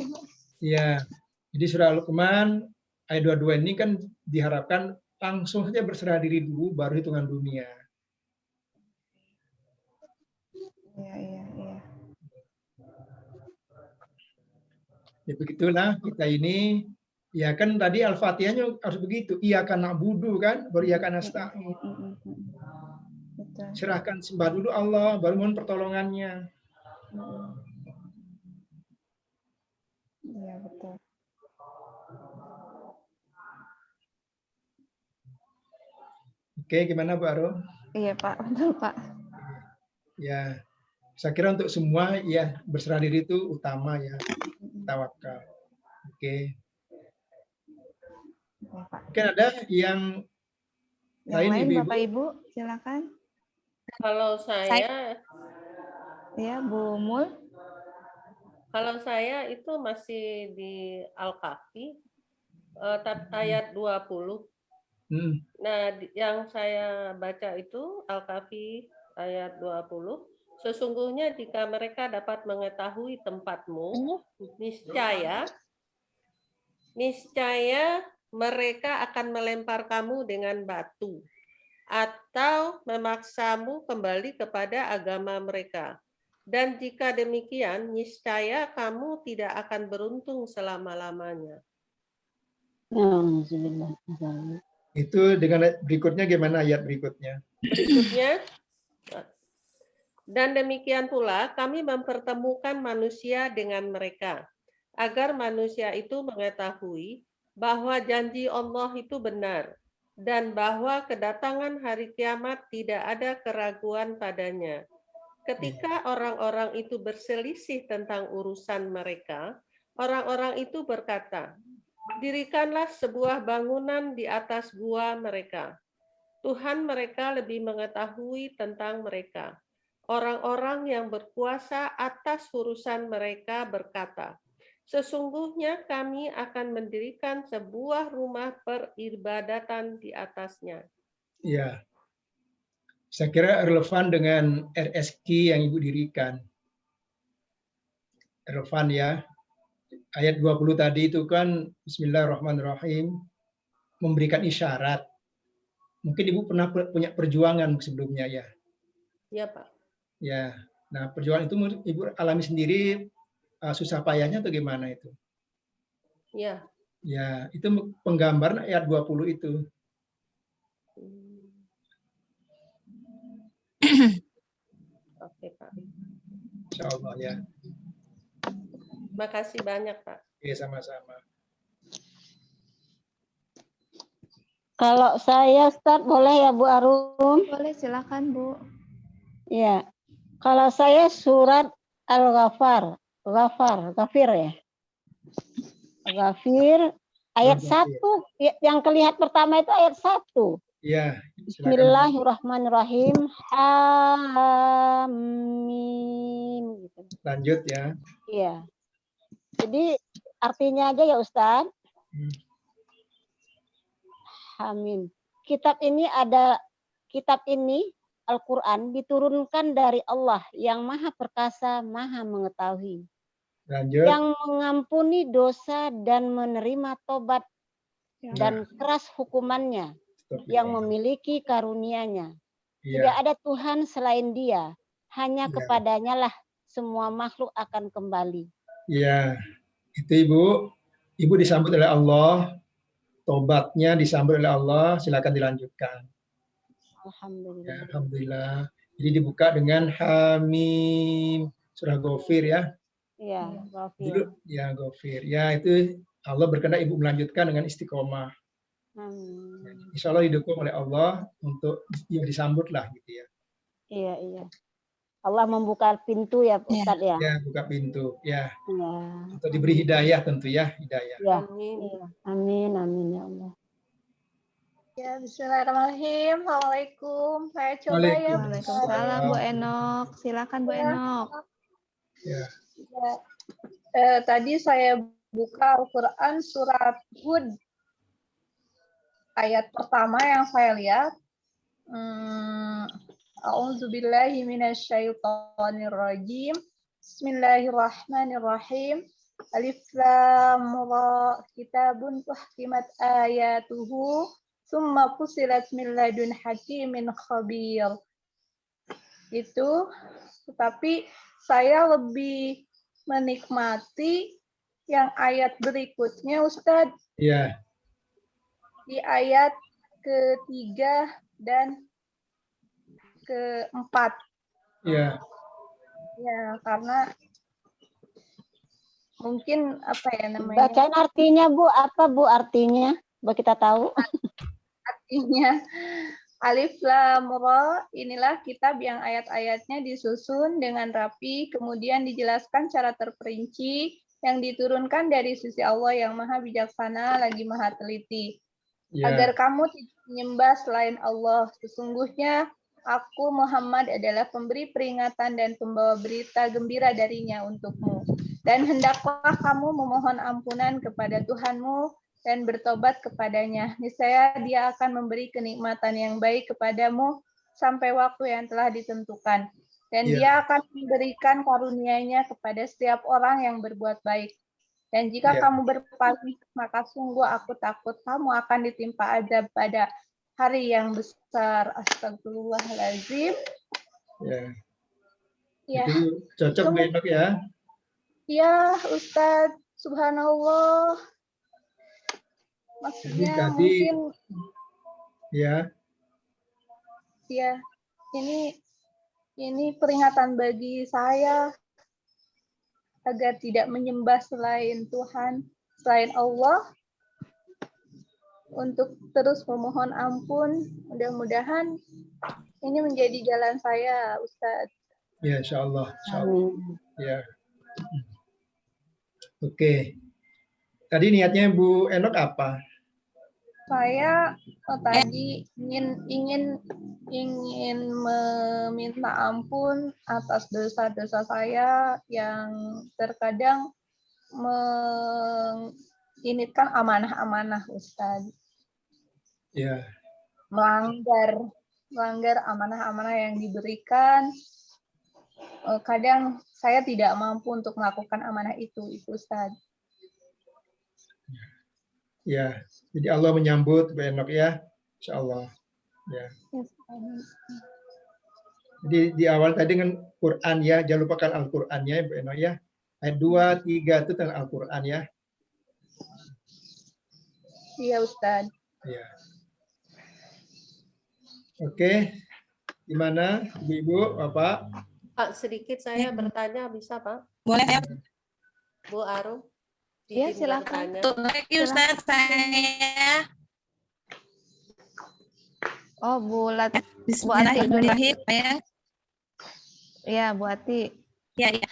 Iya. Jadi surah Luqman ayat 22 ini kan diharapkan langsung saja berserah diri dulu baru hitungan dunia. Iya. Ya begitulah kita ini. Ya kan tadi Al-Fatihahnya harus begitu. Iyyaka na'budu kan, baru iyyaka nasta'in. Serahkan sembah dulu Allah, baru mohon pertolongannya. Iya, betul. Oke, gimana Bu Arum? Iya, Pak. Betul, Pak. Ya, saya kira untuk semua ya berserah diri itu utama ya. Tawakal. Oke. Mungkin ada yang lain, Ibu-ibu? Bapak Ibu, silakan. Kalau saya ya Bu Mul. Kalau saya itu masih di Al-Kahfi ayat 20. Nah, yang saya baca itu Al-Kahfi ayat 20. Sesungguhnya jika mereka dapat mengetahui tempatmu, niscaya mereka akan melempar kamu dengan batu atau memaksamu kembali kepada agama mereka. Dan jika demikian, niscaya kamu tidak akan beruntung selama-lamanya. Itu dengan berikutnya gimana ayat berikutnya? Berikutnya, dan demikian pula kami mempertemukan manusia dengan mereka, agar manusia itu mengetahui bahwa janji Allah itu benar, dan bahwa kedatangan hari kiamat tidak ada keraguan padanya. Ketika orang-orang itu berselisih tentang urusan mereka, orang-orang itu berkata, dirikanlah sebuah bangunan di atas gua mereka. Tuhan mereka lebih mengetahui tentang mereka. Orang-orang yang berkuasa atas urusan mereka berkata, sesungguhnya kami akan mendirikan sebuah rumah peribadatan di atasnya. Ya. Saya kira relevan dengan RSQ yang Ibu dirikan. Relevan ya. Ayat 20 tadi itu kan Bismillahirrahmanirrahim memberikan isyarat. Mungkin Ibu pernah punya perjuangan sebelumnya ya. Iya, Pak. Ya. Nah, perjuangan itu Ibu alami sendiri susah payahnya atau gimana itu? Iya. Ya, itu penggambaran ayat 20 itu. Oke, Pak. Insya Allah ya. Makasih banyak, Pak. Oke, sama-sama. Kalau saya start boleh ya Bu Arum? Boleh, silakan Bu. Ya. Kalau saya surat Al-Ghafir ya. Ghafir ayat 1. Yang kelihatan pertama itu ayat 1. Iya. Bismillahirrahmanirrahim. Hamim. Lanjut ya. Iya. Jadi artinya aja ya Ustaz. Hamim. Kitab ini Al-Quran diturunkan dari Allah yang Maha Perkasa, Maha Mengetahui. Lanjut. Yang mengampuni dosa dan menerima tobat dan keras hukumannya. yang memiliki karunia-Nya. Iya, Tidak ada Tuhan selain Dia. Hanya Iya. kepadanya lah semua makhluk akan kembali. iya. Itu Ibu. Ibu disambut oleh Allah, tobatnya disambut oleh Allah, silakan dilanjutkan. Ya, Alhamdulillah. Alhamdulillah. Jadi dibuka dengan Hamim, surah Ghafir ya. Iya, Dulu ya Ghafir. Ya itu Allah berkehendak Ibu melanjutkan dengan istiqomah. Insya Allah didukung oleh Allah untuk ya disambut lah gitu ya. Iya, iya. Allah membuka pintu ya Ustadz ya. Ya buka pintu ya. Iya. Untuk diberi hidayah tentu ya, hidayah. Ya. Amin. Iya. Amin, amin ya Allah. Ya, bismillahirrahmanirrahim. Assalamualaikum. Saya coba ya. Waalaikumsalam Bu Enok. Silakan Bu Enok. Ya. Tadi saya buka Al-Quran surat Hud. Ayat pertama yang saya lihat. A'udzubillahi minasyaitonirrajim. Bismillahirrahmanirrahim. Alif lam ra kitabun uhkimat ayatuhu summa fusilat min ladun hakimin khabir. Itu, tetapi saya lebih menikmati yang ayat berikutnya Ustadz. Iya. Di ayat ketiga dan keempat. Iya. Ya, karena mungkin apa ya namanya? Bacain artinya Bu, apa Bu artinya? Biar kita tahu. Artinya Alif Lam Ra, inilah kitab yang ayat-ayatnya disusun dengan rapi, kemudian dijelaskan cara terperinci yang diturunkan dari sisi Allah yang Maha Bijaksana lagi Maha Teliti. Agar kamu tidak menyembah selain Allah. Sesungguhnya aku Muhammad adalah pemberi peringatan dan pembawa berita gembira darinya untukmu. Dan hendaklah kamu memohon ampunan kepada Tuhanmu dan bertobat kepadanya. Niscaya Dia akan memberi kenikmatan yang baik kepadamu sampai waktu yang telah ditentukan. Dan Dia akan memberikan karunia-Nya kepada setiap orang yang berbuat baik. Dan jika kamu berpaling, maka sungguh aku takut kamu akan ditimpa azab pada hari yang besar. Astagfirullahaladzim. Ya. Itu cocok Bu Enok ya. Ya, Ustadz. Subhanallah. Maksudnya tadi, mungkin ya. Ya, ini peringatan bagi saya agar tidak menyembah selain Tuhan, selain Allah, untuk terus memohon ampun. Mudah-mudahan ini menjadi jalan saya, Ustadz. Ya, insya Allah. Ya. Oke. Tadi niatnya Bu Enok apa? Saya tadi ingin meminta ampun atas dosa-dosa saya yang terkadang menginitkan amanah-amanah, Ustadz. Ya. Melanggar amanah-amanah yang diberikan. Kadang saya tidak mampu untuk melakukan amanah itu Ustadz. Ya, jadi Allah menyambut Bu Enok ya, insya Allah. Ya. Jadi di awal tadi dengan Quran ya, jangan lupakan Al-Qurannya Bu Enok ya. Ayat 2, 3 itu tentang Al-Quran ya. Iya Ustadz. Ya. Oke, gimana Ibu, Bapak? Pak, sedikit saya bertanya, bisa Pak? Boleh ya? Bu Arum? Iya, silakan. Lagi Ustaz saya. Oh, Bu Ati. Bismillahirrahmanirrahim. Ya. Iya, Bu Ati. Ya, ya.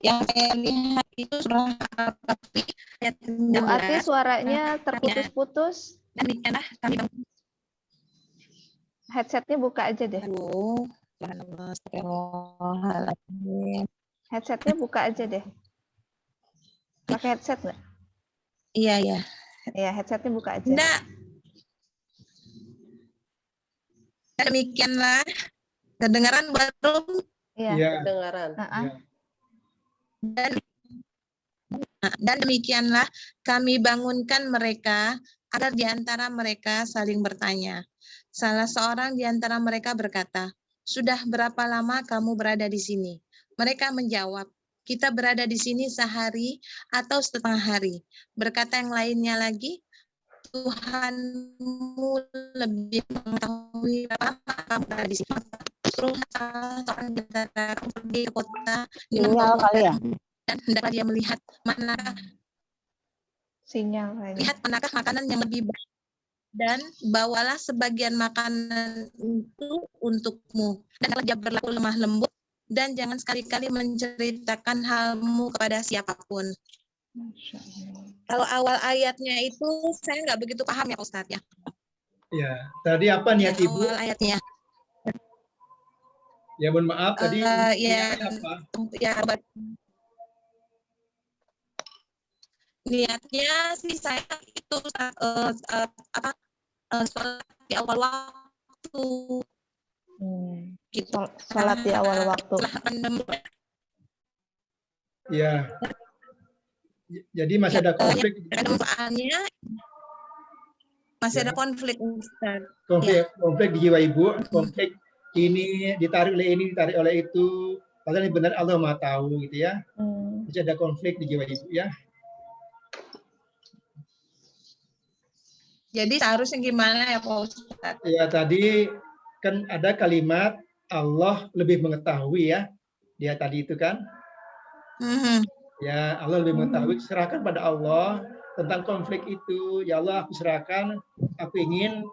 Yang saya lihat itu surah Al-Fatih ayat 19. Bu Ati suaranya terputus-putus. Demikianlah kami Headsetnya buka aja deh. Astagfirullahaladzim. Headsetnya buka aja deh. Pakai headset nggak? Iya, iya. Iya, headsetnya buka aja. Enggak. Demikianlah. Kedengaran belum? Iya. Ya. Kedengaran. Ya. Dan Dan demikianlah kami bangunkan mereka agar di antara mereka saling bertanya. Salah seorang di antara mereka berkata, "Sudah berapa lama kamu berada di sini?" Mereka menjawab, "Kita berada di sini sehari atau setengah hari." Berkata yang lainnya lagi, "Tuhanmu lebih mengetahui berapa lama kamu berada di sini." Terus salah seorang di antara kamu pergi ke kota dengan Sinyal membawa kali ya. dan hendaklah dia melihat Sinyal kayaknya. manakah makanan yang lebih baik dan bawalah sebagian makanan itu untukmu. Dan kalau dia berlaku lemah lembut dan jangan sekali-kali menceritakan halmu kepada siapapun. Kalau awal ayatnya itu saya nggak begitu paham ya Ustadz ya. Ya, tadi apa niat Ibu? Awal ayatnya. Ya, mohon maaf tadi Ya, apa? ya niatnya sih saya itu sholat di awal waktu. Gitu. Sholat di awal waktu. Ya. Jadi masih ada konflik. Manfaatnya masih ada konflik Ustaz. Konflik di jiwa Ibu, konflik ini ditarik oleh ini, ditarik oleh itu. Padahal ini benar Allah Maha tahu gitu ya. Masih ada konflik di jiwa Ibu ya. Jadi seharusnya gimana ya Pak Ustaz? Ya tadi kan ada kalimat Allah lebih mengetahui ya. Dia tadi itu kan. Ya Allah lebih mengetahui, serahkan pada Allah tentang konflik itu. Ya Allah aku serahkan, aku ingin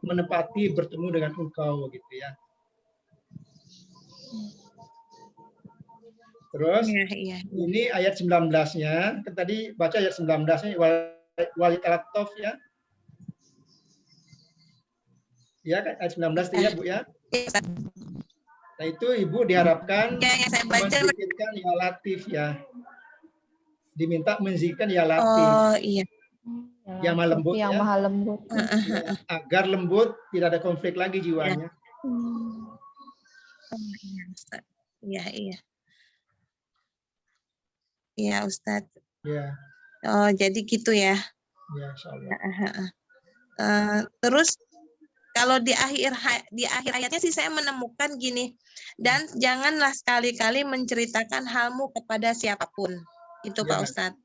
menepati bertemu dengan Engkau gitu ya. Terus ini ayat 19-nya, kan tadi baca ayat 19-nya walitalatof ya. Ya kan ayat 19 ya Bu ya. Nah itu Ibu diharapkan menzikirkan ya Latif ya. Diminta menzikirkan ya Latif. Oh iya. Yang maha lembut yang ya. maha lembut. Ya, agar lembut, tidak ada konflik lagi jiwanya. Iya, iya. Iya Ustadz. Ya. Oh jadi gitu ya. Ya, insyaallah. Terus kalau di akhir ayatnya sih saya menemukan gini, dan janganlah sekali-kali menceritakan halmu kepada siapapun. Itu Pak Ustadz.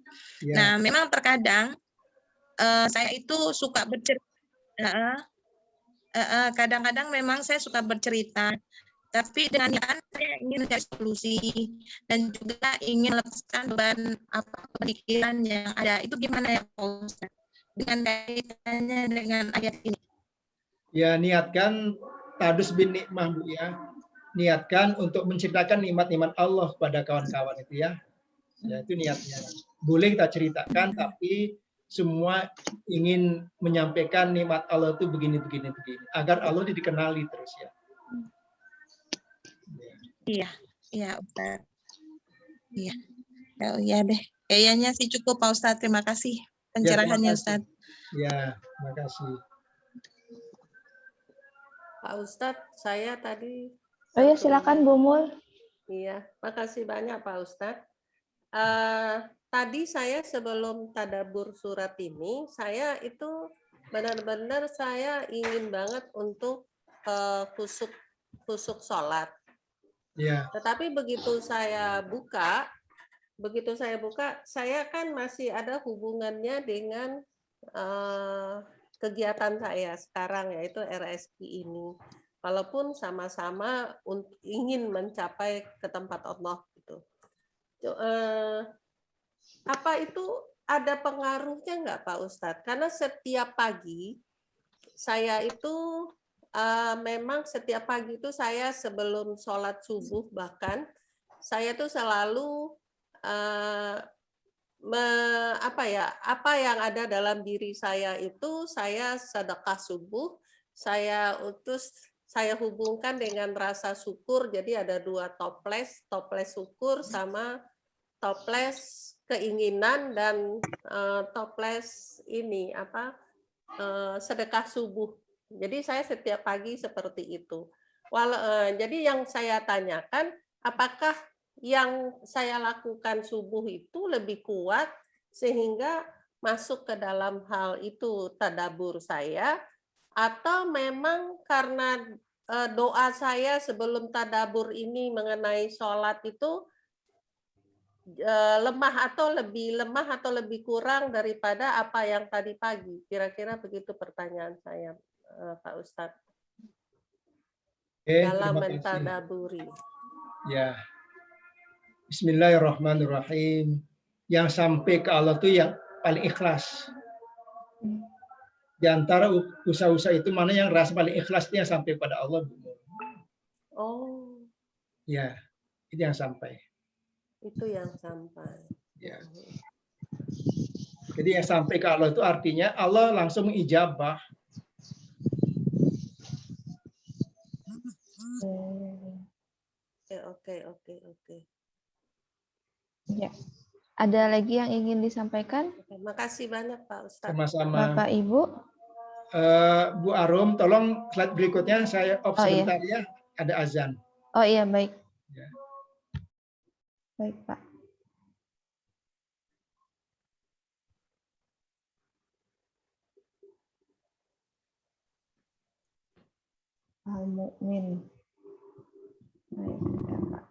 Nah memang terkadang saya itu suka bercerita. Kadang-kadang memang saya suka bercerita, tapi dengan niatan saya ingin mencari solusi dan juga ingin melepaskan beban pikiran yang ada. Itu gimana ya Pak Ustadz? Dengan kaitannya dengan ayat ini. Ya niatkan tadus bin nikmah Bu ya. Niatkan untuk menceritakan nikmat-nikmat Allah kepada kawan-kawan itu ya. Ya itu niatnya. Boleh kita ceritakan tapi semua ingin menyampaikan nikmat Allah itu begini agar Allah dikenali terus ya. Iya, iya Ustaz. Iya. Oh, iya deh. Kayaknya sih cukup Pak Ustaz. Terima kasih pencerahannya Ustaz. Ya, terima kasih. Pak Ustadz, saya tadi. Oh ya, silakan Bu Mul. Iya, makasih banyak Pak Ustadz. Tadi saya sebelum tadabbur surat ini, saya itu benar-benar saya ingin banget untuk khusuk sholat. Ya. Tetapi begitu saya buka, saya kan masih ada hubungannya dengan kegiatan saya sekarang yaitu RSI ini. Walaupun sama-sama ingin mencapai ke tempat Allah gitu. Apa itu ada pengaruhnya nggak Pak Ustadz? Karena setiap pagi saya itu memang setiap pagi itu saya sebelum sholat subuh bahkan saya tuh selalu apa yang ada dalam diri saya itu saya sedekah subuh, saya hubungkan dengan rasa syukur. Jadi ada dua toples syukur sama toples keinginan dan toples ini sedekah subuh. Jadi saya setiap pagi seperti itu. Jadi yang saya tanyakan, apakah yang saya lakukan subuh itu lebih kuat sehingga masuk ke dalam hal itu tadabur saya, atau memang karena doa saya sebelum tadabur ini mengenai sholat itu lemah atau lebih kurang daripada apa yang tadi pagi. Kira-kira begitu pertanyaan saya, Pak Ustadz. Dalam mentadaburi. Ya. Bismillahirrahmanirrahim. Yang sampai ke Allah itu yang paling ikhlas. Di antara usaha-usaha itu mana yang rasa paling ikhlas itu yang sampai pada Allah. Oh. Ya, itu yang sampai. Itu yang sampai. Ya. Jadi yang sampai ke Allah itu artinya Allah langsung mengijabah. Oke. Ya. Ada lagi yang ingin disampaikan? Terima kasih banyak Pak Ustadz. Sama-sama. Bapak Ibu. Bu Arum, tolong slide berikutnya saya off sebentar ya. Ada azan. Oh iya, baik. Ya. Baik, Pak. Al-Mu'min. Baik, ya, Pak.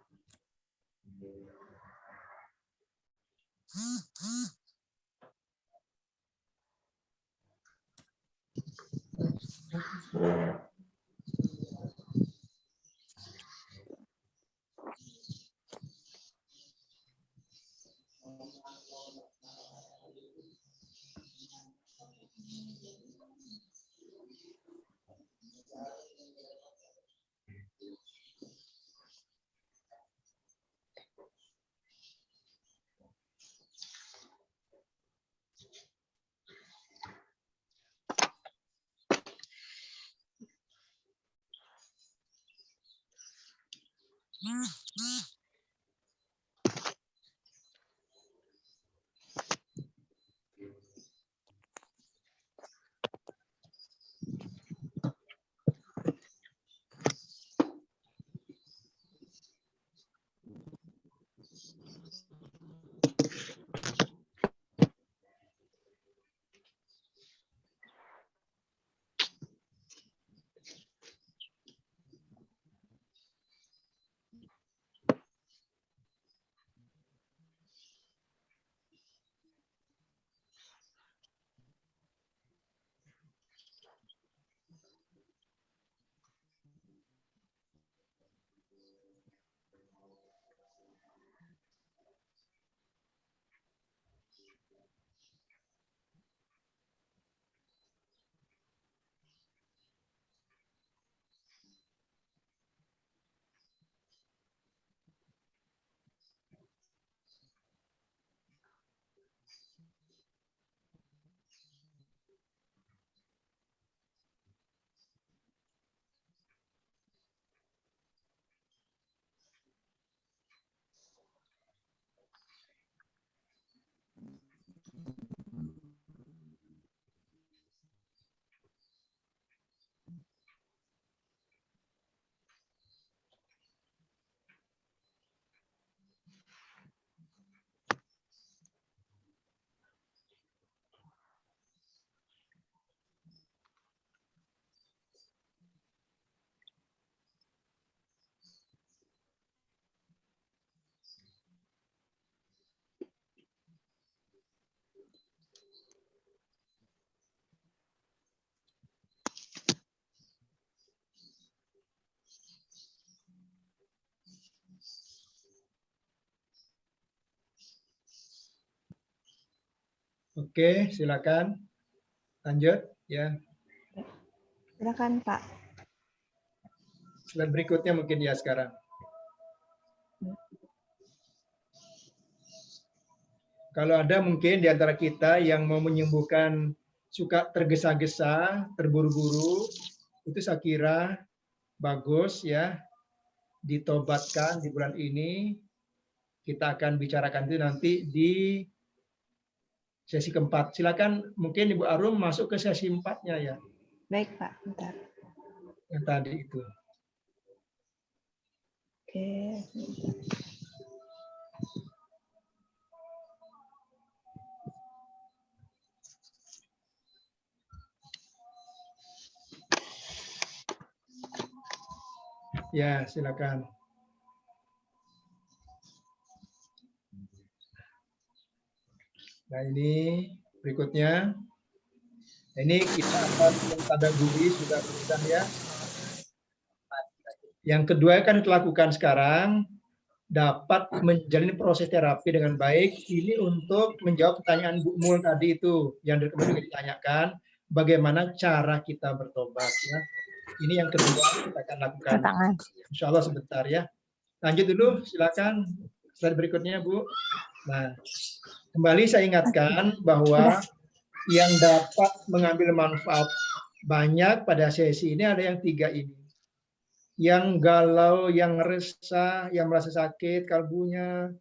Oke, silakan. Lanjut ya. Silakan, Pak. Slide berikutnya mungkin ya sekarang. Kalau ada mungkin di antara kita yang mau menyembuhkan suka tergesa-gesa, terburu-buru, itu saya kira bagus ya, ditobatkan di bulan ini. Kita akan bicarakan itu nanti di sesi keempat. Silakan mungkin Ibu Arum masuk ke sesi 4-nya ya. Baik, Pak. Bentar. Yang tadi itu. Oke. Ya, silakan. Nah, ini berikutnya. Ini kita akan mentadaburi sudah berusaha ya. Yang kedua kan kita lakukan sekarang, dapat menjalani proses terapi dengan baik. Ini untuk menjawab pertanyaan Bu Mul tadi itu, yang dari kemarin juga ditanyakan, bagaimana cara kita bertobat ya. Ini yang kedua kita akan lakukan. Insya Allah sebentar ya. Lanjut dulu, silakan. Slide berikutnya, Bu. Nah, kembali saya ingatkan bahwa yang dapat mengambil manfaat banyak pada sesi ini ada yang 3 ini. Yang galau, yang resah, yang merasa sakit kalbunya,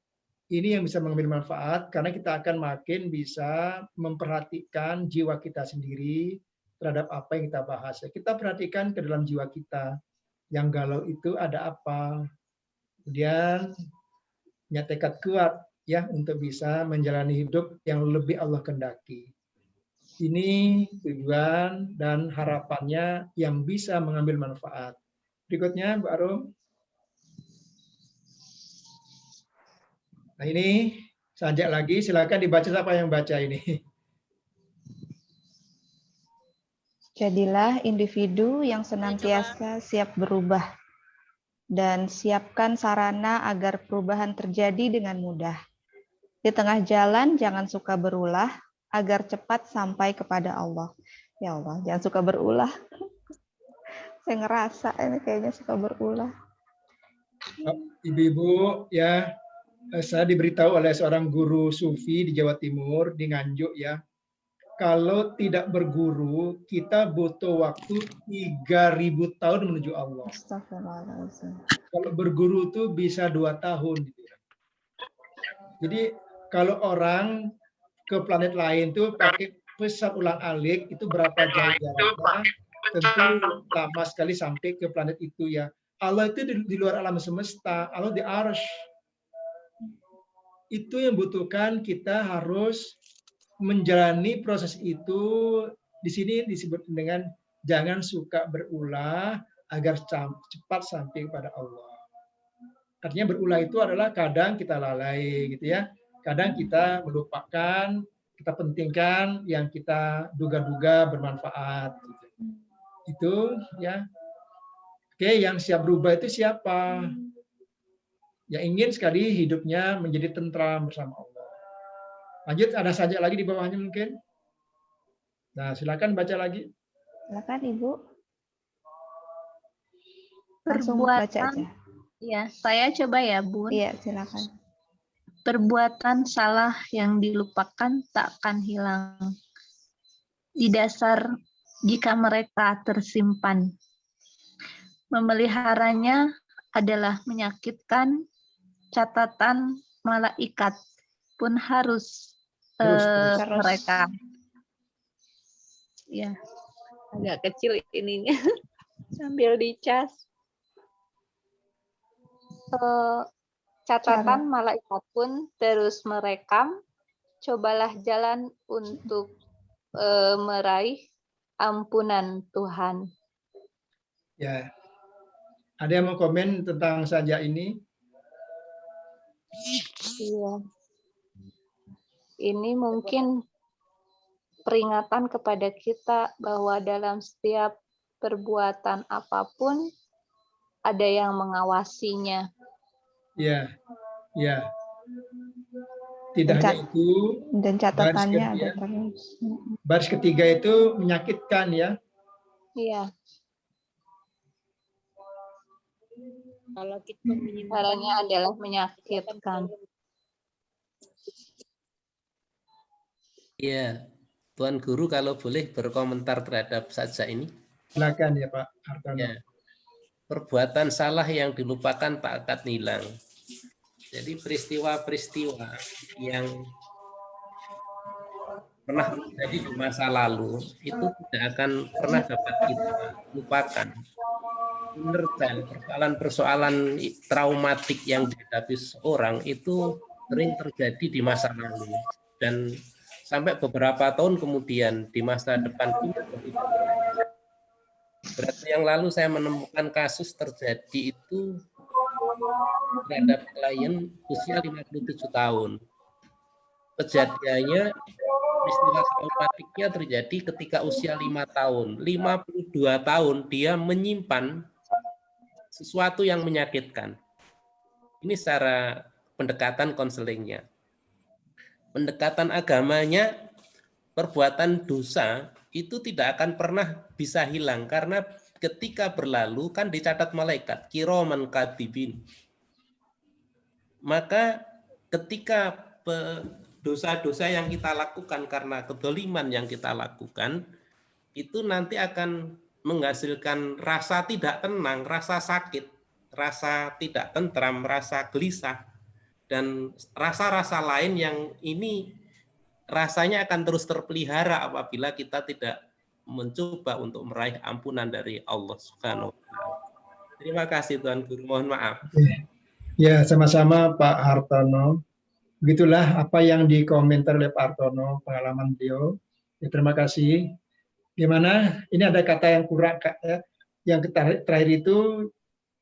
ini yang bisa mengambil manfaat karena kita akan makin bisa memperhatikan jiwa kita sendiri terhadap apa yang kita bahas. Kita perhatikan ke dalam jiwa kita. Yang galau itu ada apa? Kemudian punya tekad kuat ya untuk bisa menjalani hidup yang lebih Allah kehendaki. Ini tujuan dan harapannya yang bisa mengambil manfaat. Berikutnya, Bu Arum. Nah ini, sajak lagi, silakan dibaca siapa yang baca ini. Jadilah individu yang senantiasa siap berubah dan siapkan sarana agar perubahan terjadi dengan mudah. Di tengah jalan jangan suka berulah agar cepat sampai kepada Allah. Ya Allah, jangan suka berulah. Saya ngerasa ini kayaknya suka berulah. Ibu-ibu ya, saya diberitahu oleh seorang guru sufi di Jawa Timur, di Nganjuk ya. Kalau tidak berguru, kita butuh waktu 3.000 tahun menuju Allah. Astagfirullahaladzim. Kalau berguru itu bisa 2 tahun. Jadi kalau orang ke planet lain tuh pakai pesawat ulang-alik itu berapa jauh jaraknya? Tentu lama sekali sampai ke planet itu ya. Allah itu di luar alam semesta, Allah di arsy. Itu yang butuhkan kita harus menjalani proses itu. Di sini disebut dengan jangan suka berulah agar cepat sampai kepada Allah. Artinya berulah itu adalah kadang kita lalai gitu ya. Kadang kita melupakan, kita pentingkan yang kita duga-duga bermanfaat. Itu ya. Oke, yang siap berubah itu siapa? Yang ingin sekali hidupnya menjadi tentram bersama Allah. Lanjut, ada saja lagi di bawahnya mungkin. Nah, silakan baca lagi. Silakan Ibu. Langsung baca aja. Ya, saya coba ya, Bun. Iya, silakan. Perbuatan salah yang dilupakan tak akan hilang. Di dasar jika mereka tersimpan. Memeliharanya adalah menyakitkan, catatan malaikat pun harus mereka. Ya, agak kecil ininya sambil dicas. Catatan malaikat pun terus merekam. Cobalah jalan untuk meraih ampunan Tuhan. Ya, ada yang mau komen tentang saja ini? Iya. Ini mungkin peringatan kepada kita bahwa dalam setiap perbuatan apapun ada yang mengawasinya. Ya, ya. Tidak hanya itu, dan catatannya ada terus. Baris ketiga itu menyakitkan ya. Iya. Kalau kita caranya adalah menyakitkan. Iya, Tuan Guru kalau boleh berkomentar terhadap saja ini. Silakan ya Pak Hartono. Ya. Perbuatan salah yang dilupakan tak akan hilang. Jadi peristiwa-peristiwa yang pernah terjadi di masa lalu itu tidak akan pernah dapat kita lupakan. menerjang persoalan-persoalan traumatik yang dihadapi seorang itu sering terjadi di masa lalu dan sampai beberapa tahun kemudian di masa depan pun tidak. Berarti yang lalu saya menemukan kasus terjadi itu terhadap klien usia 57 tahun. Kejadiannya peristiwa traumatiknya terjadi ketika usia 5 tahun. 52 tahun dia menyimpan sesuatu yang menyakitkan. Ini secara pendekatan konselingnya. Pendekatan agamanya, perbuatan dosa itu tidak akan pernah bisa hilang karena ketika berlalu kan dicatat malaikat kiraman katibin. Maka ketika dosa-dosa yang kita lakukan karena kedoliman yang kita lakukan itu nanti akan menghasilkan rasa tidak tenang, rasa sakit, rasa tidak tentram, rasa gelisah, dan rasa-rasa lain yang ini rasanya akan terus terpelihara apabila kita tidak mencoba untuk meraih ampunan dari Allah Subhanahu wa Ta'ala. Terima kasih Tuan Guru, mohon maaf. Ya, sama-sama Pak Hartono. Begitulah apa yang dikomentar oleh Pak Hartono, pengalaman beliau. Ya, terima kasih. Gimana? Ini ada kata yang kurang, ya. Yang terakhir itu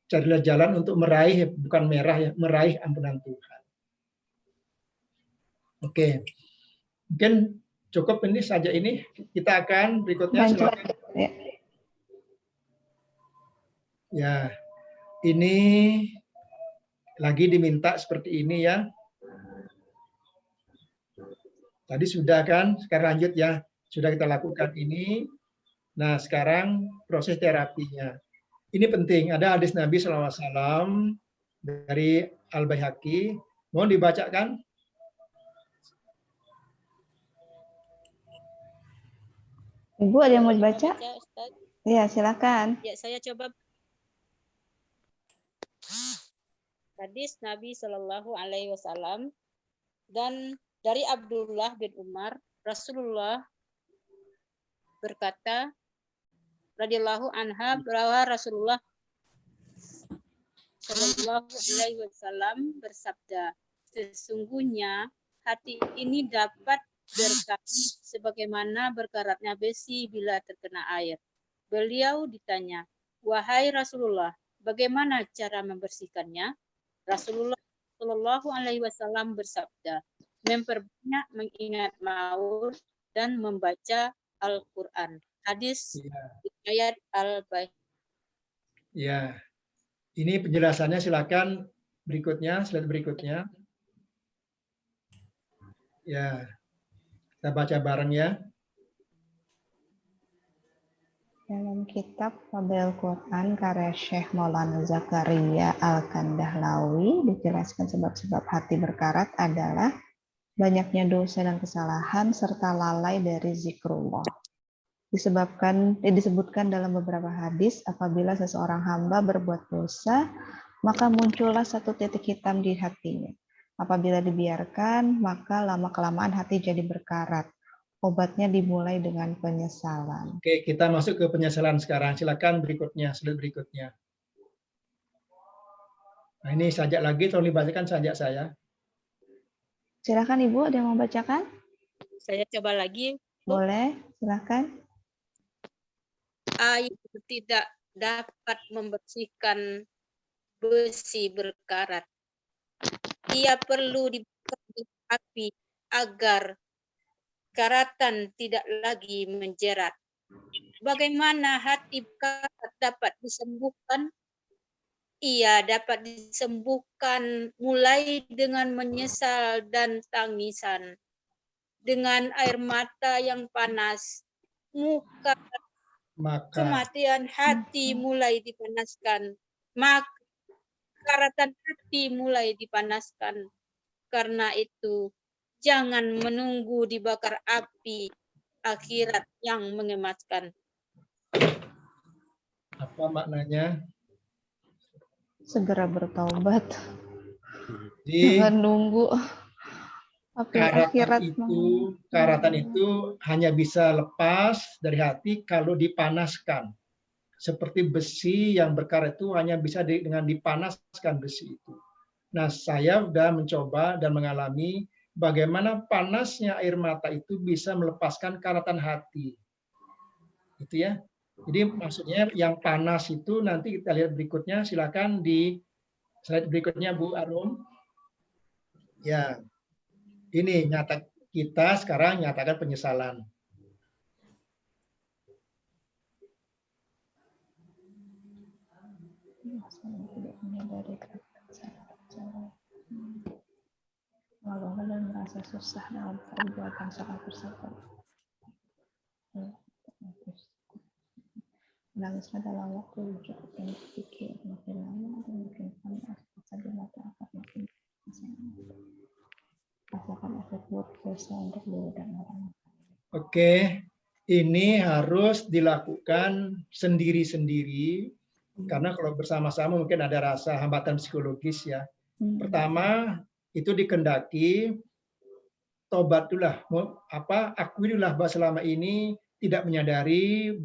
carilah jalan untuk meraih, bukan merah ya, meraih ampunan Tuhan. Oke. Mungkin cukup ini saja ini. Kita akan berikutnya silakan. Ya, ini lagi diminta seperti ini ya. Tadi sudah kan, sekarang lanjut ya. Sudah kita lakukan ini. Nah, sekarang proses terapinya. Ini penting, ada hadis Nabi SAW dari Al-Baihaqi. Mohon dibacakan. Ibu ada yang mau dibaca? Iya, silakan. Ya, saya coba. Hadis Nabi Shallallahu Alaihi Wasallam dan dari Abdullah bin Umar, Rasulullah berkata, radhiyallahu anha, bahwa Rasulullah Shallallahu Alaihi Wasallam bersabda, sesungguhnya hati ini dapat berkarat sebagaimana berkaratnya besi bila terkena air. Beliau ditanya, wahai Rasulullah, bagaimana cara membersihkannya? Rasulullah Shallallahu Alaihi Wasallam bersabda, memperbanyak mengingat maut dan membaca Al-Quran. Hadis ayat Al-Baihaqi. Ya, ini penjelasannya silakan berikutnya, slide berikutnya. Ya, kita baca bareng ya. Dalam kitab Fadhil Quran karya Syekh Maulana Zakaria Al-Kandahlawi dijelaskan sebab-sebab hati berkarat adalah banyaknya dosa dan kesalahan serta lalai dari zikrullah. Disebutkan dalam beberapa hadis, apabila seseorang hamba berbuat dosa, maka muncullah satu titik hitam di hatinya. Apabila dibiarkan, maka lama-kelamaan hati jadi berkarat. Obatnya dimulai dengan penyesalan. Oke, kita masuk ke penyesalan sekarang. Silakan berikutnya, slide berikutnya. Nah, ini sajak lagi, tolong dibacakan sajak saya. Silakan Ibu, ada yang mau bacakan? Saya coba lagi. Boleh, silakan. Air tidak dapat membersihkan besi berkarat. Ia perlu dibakar di api agar karatan tidak lagi menjerat. Bagaimana hati berkarat dapat disembuhkan? Ia dapat disembuhkan mulai dengan menyesal dan tangisan, dengan air mata yang panas, kematian hati mulai dipanaskan, maka karatan hati mulai dipanaskan. Karena itu, jangan menunggu dibakar api akhirat yang mengemaskan. Apa maknanya? Segera bertaubat. Jangan nunggu api akhirat. Karatan itu hanya bisa lepas dari hati kalau dipanaskan. Seperti besi yang berkarat itu hanya bisa dengan dipanaskan besi itu. Nah, saya sudah mencoba dan mengalami bagaimana panasnya air mata itu bisa melepaskan karatan hati. Gitu ya. Jadi maksudnya yang panas itu nanti kita lihat berikutnya, silakan di slide berikutnya Bu Arum. Ya. Ini kita sekarang nyatakan penyesalan. Dan merasa susah dalam perbuatan salah tersebut. Menangislah dalam waktu yang cukup yang berpikir makin lama dan makin panas saja mata akan makin rasakan efek buruk dosa untuk diri dan orang. Oke, ini harus dilakukan sendiri-sendiri karena kalau bersama-sama mungkin ada rasa hambatan psikologis ya. Pertama itu dikendaki tobat dululah, akuilah bahwa selama ini tidak menyadari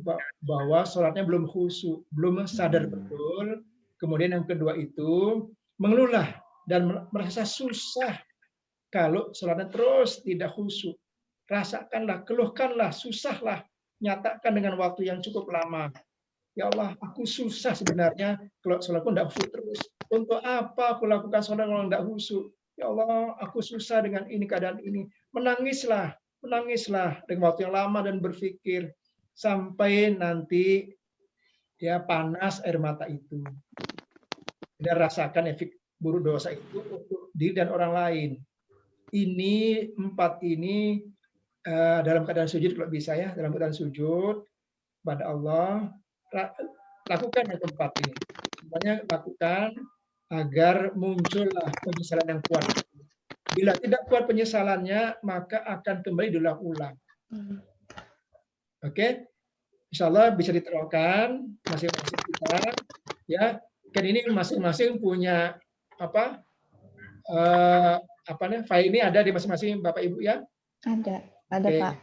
bahwa sholatnya belum khusyuk, belum sadar betul. Kemudian yang kedua itu mengeluhlah dan merasa susah kalau sholatnya terus tidak khusyuk. Rasakanlah, keluhkanlah, susahlah, nyatakan dengan waktu yang cukup lama. Ya Allah, aku susah sebenarnya kalau sholatku tidak khusyuk terus. Untuk apa aku lakukan sholat kalau tidak khusyuk? Ya Allah, aku susah dengan ini, keadaan ini. Menangislah dengan waktu yang lama dan berpikir sampai nanti ya panas air mata itu. Dan rasakan efek buruk dosa itu untuk diri dan orang lain. Ini 4 ini dalam keadaan sujud kalau bisa ya, dalam keadaan sujud pada Allah, lakukan yang keempat ini. Semuanya lakukan agar muncullah penyesalan yang kuat. Bila tidak kuat penyesalannya, maka akan kembali diulang-ulang. Oke, insya Allah bisa diterapkan masing-masing kita. Ya, kan ini masing-masing punya file ini ada di masing-masing Bapak Ibu ya? Ada Oke. Pak.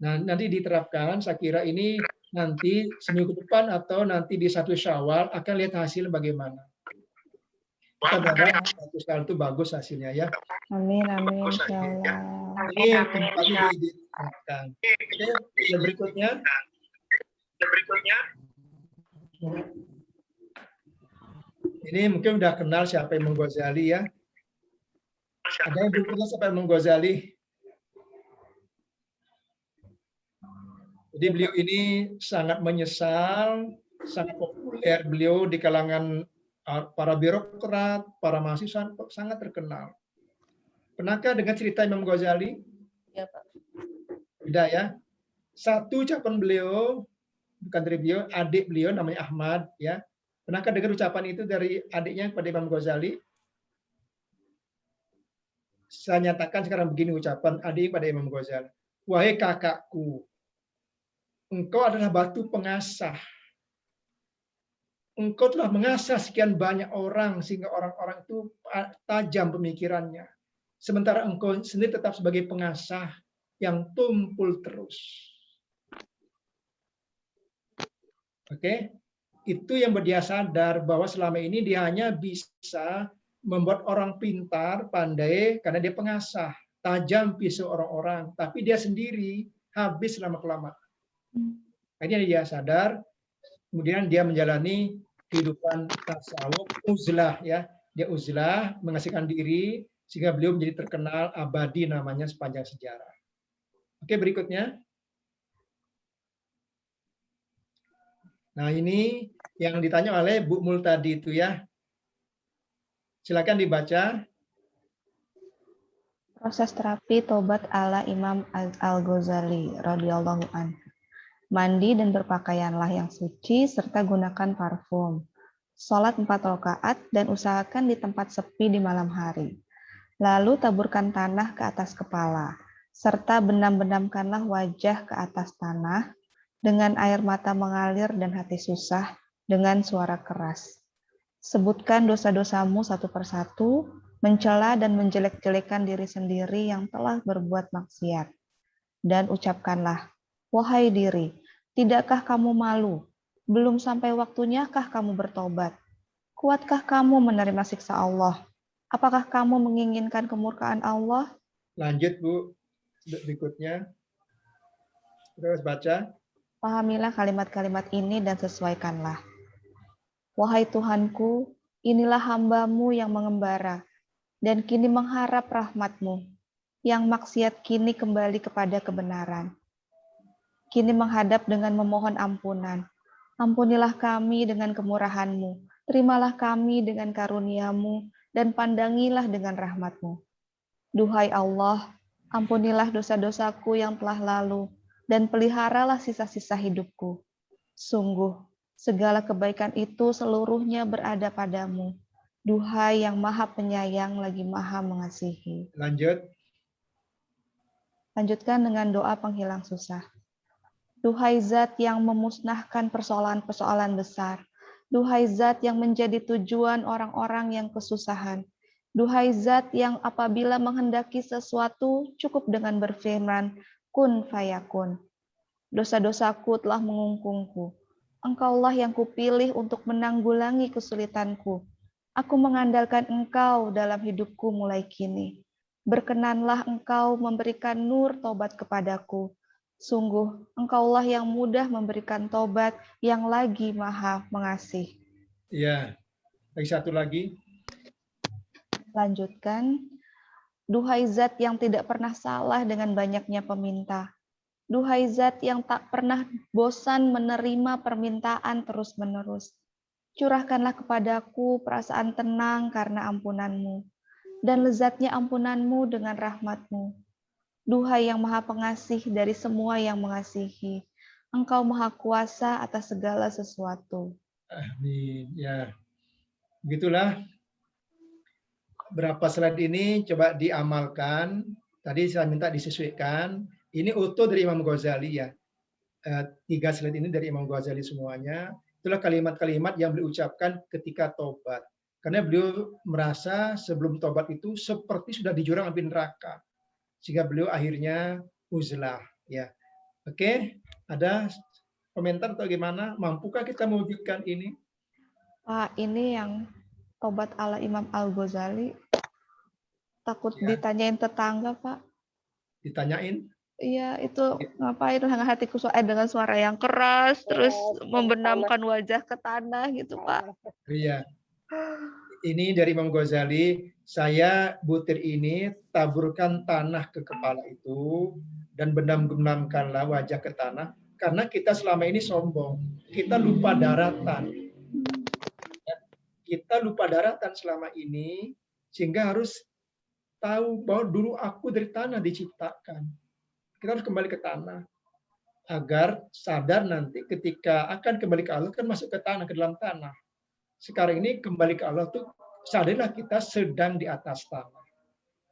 Nah, nanti diterapkan. Saya kira ini nanti seminggu depan atau nanti di 1 Syawal akan lihat hasil bagaimana. Kita berharap 1 Syawal itu bagus hasilnya ya. Amin, insyaallah. Ini tempatnya diterapkan. Oke, yang berikutnya. Ini mungkin udah kenal siapa Imam Ghazali ya. Ada yang belum kenal siapa Imam Ghazali? Jadi beliau ini sangat menyesal, sangat populer. Beliau di kalangan para birokrat, para mahasiswa sangat terkenal. Pernahkah dengar cerita Imam Ghazali? Ya, Pak. Tidak ya. Satu ucapan beliau, bukan dari beliau, adik beliau namanya Ahmad ya. Pernahkah dengar ucapan itu dari adiknya kepada Imam Ghazali? Saya nyatakan sekarang begini ucapan adik pada Imam Ghazali. Wahai kakakku, engkau adalah batu pengasah. Engkau telah mengasah sekian banyak orang sehingga orang-orang itu tajam pemikirannya. Sementara engkau sendiri tetap sebagai pengasah yang tumpul terus. Oke, itu yang dia sadar bahwa selama ini dia hanya bisa membuat orang pintar, pandai karena dia pengasah, tajam pisau orang-orang, tapi dia sendiri habis lama-kelamaan. Akhirnya dia sadar, kemudian dia menjalani kehidupan tasawuf uzlah ya, dia uzlah mengasihkan diri sehingga beliau menjadi terkenal abadi namanya sepanjang sejarah. Oke, berikutnya. Nah, ini yang ditanya oleh Bu Mul tadi itu ya. Silakan dibaca. Proses terapi tobat ala Imam Al-Ghazali radhiyallahu anhu. Mandi dan berpakaianlah yang suci serta gunakan parfum. Sholat 4 rakaat dan usahakan di tempat sepi di malam hari. Lalu taburkan tanah ke atas kepala, serta benam-benamkanlah wajah ke atas tanah dengan air mata mengalir dan hati susah dengan suara keras. Sebutkan dosa-dosamu satu persatu, mencela dan menjelek-jelekan diri sendiri yang telah berbuat maksiat. Dan ucapkanlah, wahai diri, tidakkah kamu malu? Belum sampai waktunya kah kamu bertobat? Kuatkah kamu menerima siksa Allah? Apakah kamu menginginkan kemurkaan Allah? Lanjut Bu, berikutnya. Terus baca. Pahamilah kalimat-kalimat ini dan sesuaikanlah. Wahai Tuhanku, inilah hamba-Mu yang mengembara, dan kini mengharap rahmat-Mu, yang maksiat kini kembali kepada kebenaran. Kini menghadap dengan memohon ampunan. Ampunilah kami dengan kemurahan-Mu, terimalah kami dengan karunia-Mu, dan pandangilah dengan rahmat-Mu. Duhai Allah, ampunilah dosa-dosaku yang telah lalu, dan peliharalah sisa-sisa hidupku. Sungguh, segala kebaikan itu seluruhnya berada padamu. Duhai yang maha penyayang lagi maha mengasihi. Lanjut. Lanjutkan dengan doa penghilang susah. Duhai zat yang memusnahkan persoalan-persoalan besar. Duhai zat yang menjadi tujuan orang-orang yang kesusahan. Duhai zat yang apabila menghendaki sesuatu cukup dengan berfirman, kun fayakun. Dosa-dosaku telah mengungkungku. Engkaulah yang kupilih untuk menanggulangi kesulitanku. Aku mengandalkan Engkau dalam hidupku mulai kini. Berkenanlah Engkau memberikan nur tobat kepadaku. Sungguh, Engkaulah yang mudah memberikan tobat, yang lagi maha mengasih. Ya, lagi satu lagi. Lanjutkan. Duhai zat yang tidak pernah salah dengan banyaknya peminta. Duhai zat yang tak pernah bosan menerima permintaan terus-menerus. Curahkanlah kepadaku perasaan tenang karena ampunan-Mu, dan lezatnya ampunan-Mu dengan rahmat-Mu. Duhai yang maha pengasih dari semua yang mengasihi, Engkau maha kuasa atas segala sesuatu. Amin. Ya, begitulah. Berapa slide ini coba diamalkan. Tadi saya minta disesuaikan. Ini utuh dari Imam Ghazali ya. 3 slide ini dari Imam Ghazali semuanya. Itulah kalimat-kalimat yang beliau ucapkan ketika tobat. Karena beliau merasa sebelum tobat itu seperti sudah di jurang api neraka. Sehingga beliau akhirnya uzlah. Ya. Oke, ada komentar atau gimana? Mampukah kita mewujudkan ini? Pak, ini yang tobat ala Imam Al-Ghazali. Takut Ya. ditanyain tetangga, Pak. Ditanyain? Iya, itu ngapain hatiku dengan suara yang keras, terus membenamkan wajah ke tanah gitu, Pak. Iya. Ini dari Imam Ghazali, saya butir ini taburkan tanah ke kepala itu dan benamkanlah wajah ke tanah karena kita selama ini sombong. Kita lupa daratan. Kita lupa daratan selama ini sehingga harus tahu bahwa dulu aku dari tanah diciptakan. Kita harus kembali ke tanah agar sadar nanti ketika akan kembali ke Allah kan masuk ke tanah, ke dalam tanah. Sekarang ini kembali ke Allah tuh sadarlah kita sedang di atas tanah.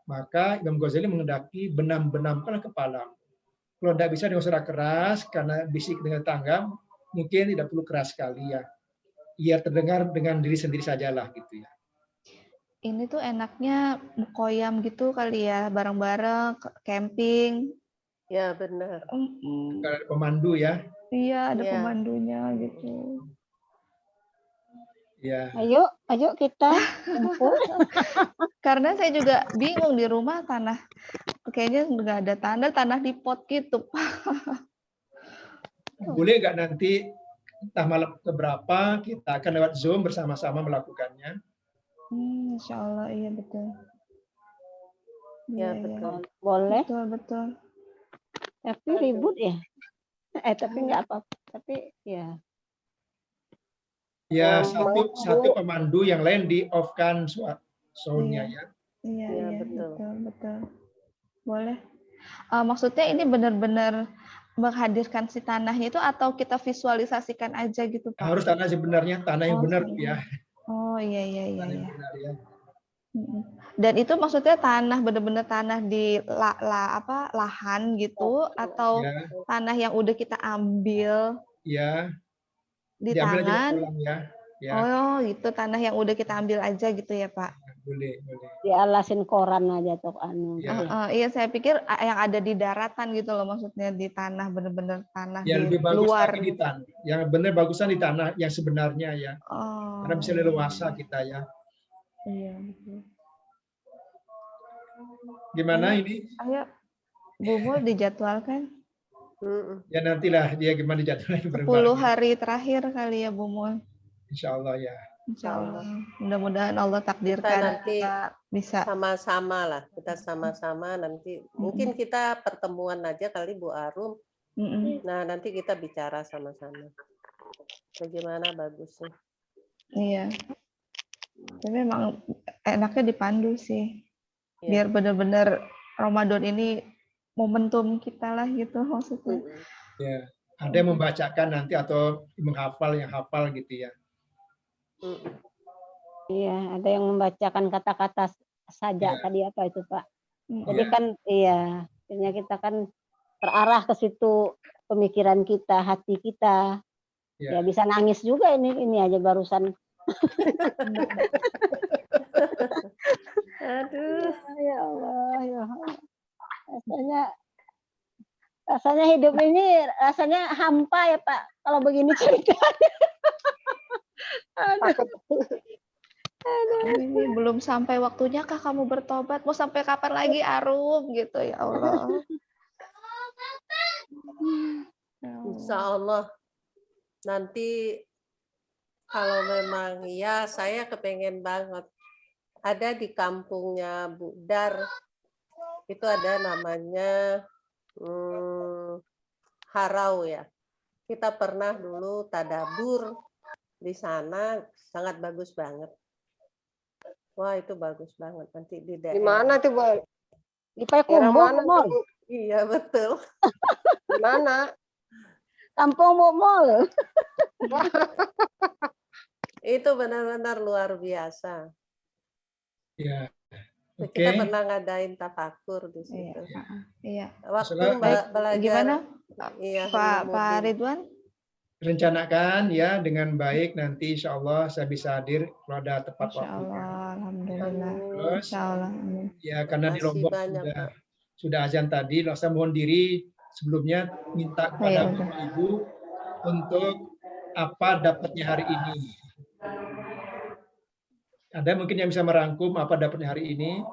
Maka Imam Ghazali mengendaki benamkanlah kepala. Kalau tidak bisa dengan suara keras karena bisik dengan tangga, mungkin tidak perlu keras sekali ya. Biar terdengar dengan diri sendiri sajalah gitu ya. Ini tuh enaknya mukoyam gitu kali ya, bareng-bareng camping. Ya benar. Kalau ada pemandu ya. Iya, ada Ya. pemandunya gitu. Ya. Ayo kita kumpul. Karena saya juga bingung di rumah tanah, kayaknya nggak ada tanah di pot gitu. Boleh nggak nanti entah malam keberapa kita akan lewat Zoom bersama-sama melakukannya. Insya Allah, iya betul. Ya, Iya, betul. Boleh. Betul. Tapi ribut ya. Tapi nggak apa-apa. Tapi ya. Ya, satu pemandu, yang lain di off-kan sound-nya ya. Iya, betul. Boleh. Maksudnya ini benar-benar menghadirkan si tanahnya itu atau kita visualisasikan aja gitu, Pak? Harus tanah sebenarnya, tanah yang benar ya. Oh, iya. Tanah yang benar, ya. Dan itu maksudnya tanah benar-benar tanah di lahan gitu atau Ya. tanah yang udah kita ambil Ya. di Diambil aja tangan? pulang ya. Ya. Oh, gitu tanah yang udah kita ambil aja gitu ya, Pak. boleh. Dialasin koran aja tuh anu. Ya. Iya, saya pikir yang ada di daratan gitu loh, maksudnya di tanah, bener-bener tanah Ya di lebih bagus luar. lagi di tanah. Yang benar bagusan di tanah yang sebenarnya ya. Oh. Karena bisa leluasa kita ya. Iya, betul. Gimana Ayo. ini? Ayo, Bu Mul dijadwalkan. Ya nantilah dia gimana jadwalnya 10 bareng-bareng. hari terakhir kali ya Bu Mul. Insya Allah ya. Insya Allah. Mudah-mudahan Allah Kita takdirkan nanti bisa. sama-sama lah, kita sama-sama nanti. Mungkin kita pertemuan aja kali Bu Arum. Nah nanti kita bicara sama-sama. Bagaimana bagusnya. Iya. Tapi memang enaknya dipandu sih. Iya. Biar benar-benar Ramadan ini momentum kita lah gitu maksudnya. Ya. Ada yang membacakan nanti atau menghafal yang hafal gitu ya. Iya, ada yang membacakan kata-kata saja tadi apa itu Pak. Jadi Iya. kan akhirnya kita kan terarah ke situ pemikiran kita, hati kita. Ya bisa nangis juga ini aja barusan. Aduh. Ya Allah, ya Allah. Rasanya hidup ini rasanya hampa ya Pak. Kalau begini ceritanya. Ini belum sampai waktunya kah kamu bertobat? Mau sampai kapan lagi Arum gitu ya Allah. Insya Allah nanti kalau memang ya saya kepengen banget ada di kampungnya Bu Dar itu ada namanya Harau ya. Kita pernah dulu tadabur di sana, sangat bagus banget. Wah itu bagus banget nanti di daerah. Di mana tuh Bu? Di Payakumbuh Mall. Iya betul. Di mana? Kampung Mall. Itu benar-benar luar biasa. Ya. Kita pernah ngadain tafakur di situ. Iya. Waktu belajar. Gimana? Iya, Pak Ridwan? Rencanakan ya dengan baik nanti insya Allah saya bisa hadir kalau ada tepat waktu. Insya Allah, alhamdulillah. Terus, insya Allah. Ya karena di Lombok sudah azan tadi, saya mohon diri sebelumnya minta kepada Ibu untuk apa dapatnya hari ini. Ada mungkin yang bisa merangkum apa dapatnya hari ini?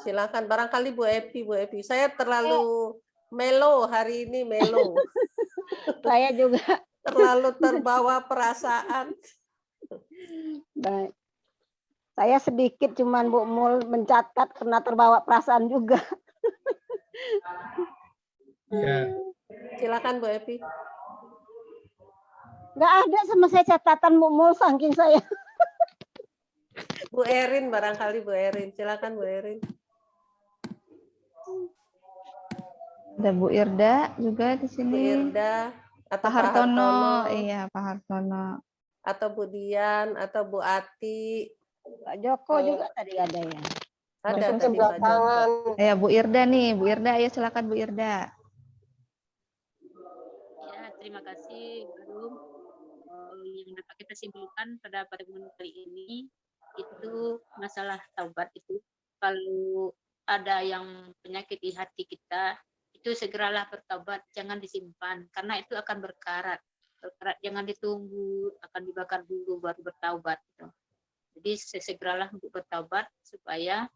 Silakan, barangkali Bu Epi. Saya terlalu melo hari ini, melo. Saya juga terlalu terbawa perasaan. Baik. Saya sedikit cuman Bu Mul mencatat karena terbawa perasaan juga. Ya. Silakan Bu Epi. Nggak ada sama saya catatan Bu Mul saking saya. Bu Erin barangkali Bu Erin. Silakan Bu Erin. Ada Bu Irda juga di sini. Bu Irda atau Pak Hartono. Iya, Pak Hartono. Atau Bu Dian atau Bu Ati. Pak Joko juga tadi ada ya. Ada tadi Pak Joko. Ya Bu Irda nih, Bu Irda, ayo silakan Bu Irda. Ya, terima kasih Arum. Yang dapat kita simpulkan pada pertemuan kali ini itu masalah taubat itu. Kalau ada yang penyakit di hati kita, itu segeralah bertaubat, jangan disimpan karena itu akan berkarat. Berkarat jangan ditunggu, akan dibakar dulu baru bertaubat gitu. Jadi segeralah untuk bertaubat supaya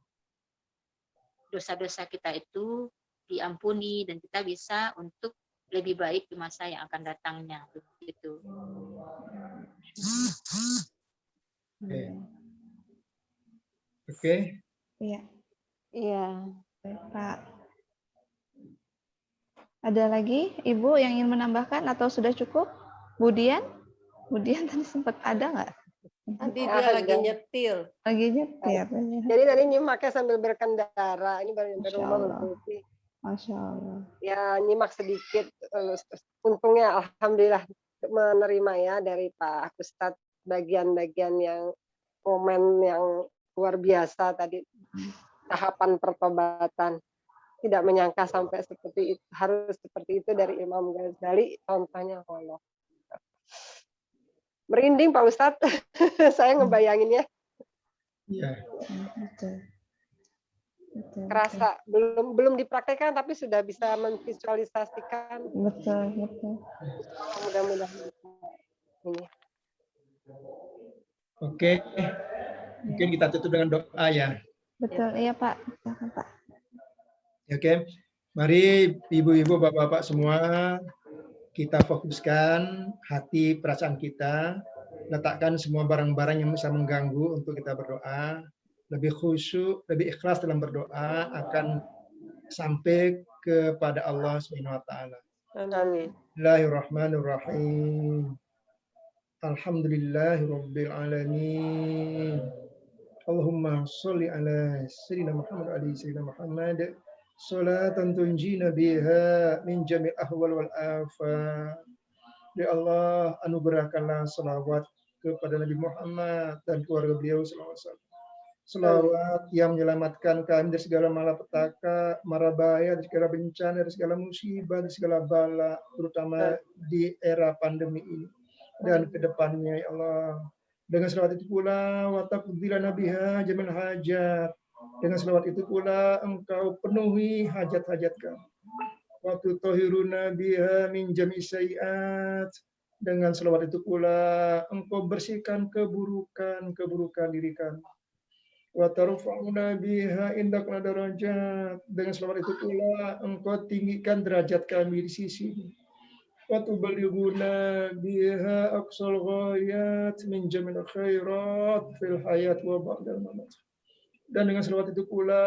dosa-dosa kita itu diampuni dan kita bisa untuk lebih baik di masa yang akan datangnya begitu. Oke. Iya. Iya. Pak. Ada lagi Ibu yang ingin menambahkan atau sudah cukup? Bu Dian? Bu Dian tadi sempat ada nggak? Tadi dia lagi nyetir. Lagi nyetir. Jadi tadi nyimaknya sambil berkendara. Ini baru nyampe rumah berarti. Masya Allah. Ya nyimak sedikit. Untungnya alhamdulillah menerima ya dari Pak Ustadz bagian-bagian yang momen yang luar biasa tadi, tahapan pertobatan. Tidak menyangka sampai seperti itu, harus seperti itu dari Imam Ghazali, contohnya Allah. Merinding Pak Ustadz, saya ngebayanginnya. Ya. Betul. Betul. Kerasa belum dipraktekkan tapi sudah bisa memvisualisasikan. Betul. Mudah-mudahan ini. Oke. Mungkin kita tutup dengan doa ya. Betul, iya Pak. Silakan Pak. Oke. Mari ibu-ibu, bapak-bapak semua kita fokuskan hati perasaan kita, letakkan semua barang-barang yang bisa mengganggu untuk kita berdoa, lebih khusyuk, lebih ikhlas dalam berdoa akan sampai kepada Allah Subhanahu wa taala. Amin. Bismillahirrahmanirrahim. Alhamdulillahirabbil alamin. Allahumma sholli ala sayyidina Muhammad wa ali sayyidina Muhammad. Salatan tunjina biha min jami' ahwal wal afat. Ya Allah, anugerahkanlah salawat kepada Nabi Muhammad dan keluarga beliau sallallahu alaihi wasallam. Salawat yang menyelamatkan kami dari segala malapetaka, mara bahaya, dari segala bencana, dari segala musibah, dari segala bala, terutama di era pandemi ini dan ke depannya ya Allah. Dengan salawat itu pula wa taqdilana biha jamal hajat. Dengan salawat itu pula engkau penuhi hajat-hajat kami. Wa tutahhiruna biha min jami' sayiat. Dengan salawat itu pula engkau bersihkan keburukan diri kami. Wa tarfa'una biha indaka darajat. Dengan salawat itu pula engkau tinggikan derajat kami di sisi-Mu. Wa tuballighuna biha aqsal ghayat min jamil khairat fil hayat wa ba'dal mamat. Dan dengan selawat itu pula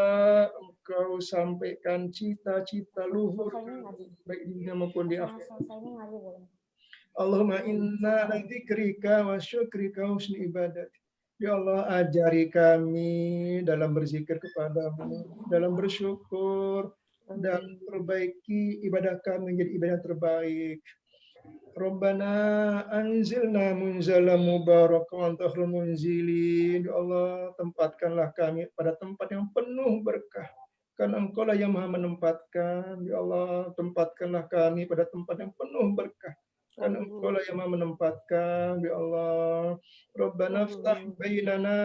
engkau sampaikan cita-cita luhur baik di dunia maupun di akhirat. Allahumma inna ala dzikrika wa syukrika wa husni ibadat. Ya Allah, ajari kami dalam berzikir kepadamu, dalam bersyukur, dan perbaiki ibadah kami menjadi ibadah terbaik. Rabbana anzilna munzalan mubarakan wa anta khairul munzilin. Ya Allah, tempatkanlah kami pada tempat yang penuh berkah. Karena Engkau lah yang Maha menempatkan. Ya Allah, tempatkanlah kami pada tempat yang penuh berkah. Karena Engkau lah yang Maha menempatkan. Ya Allah, Rabbana ftah bainana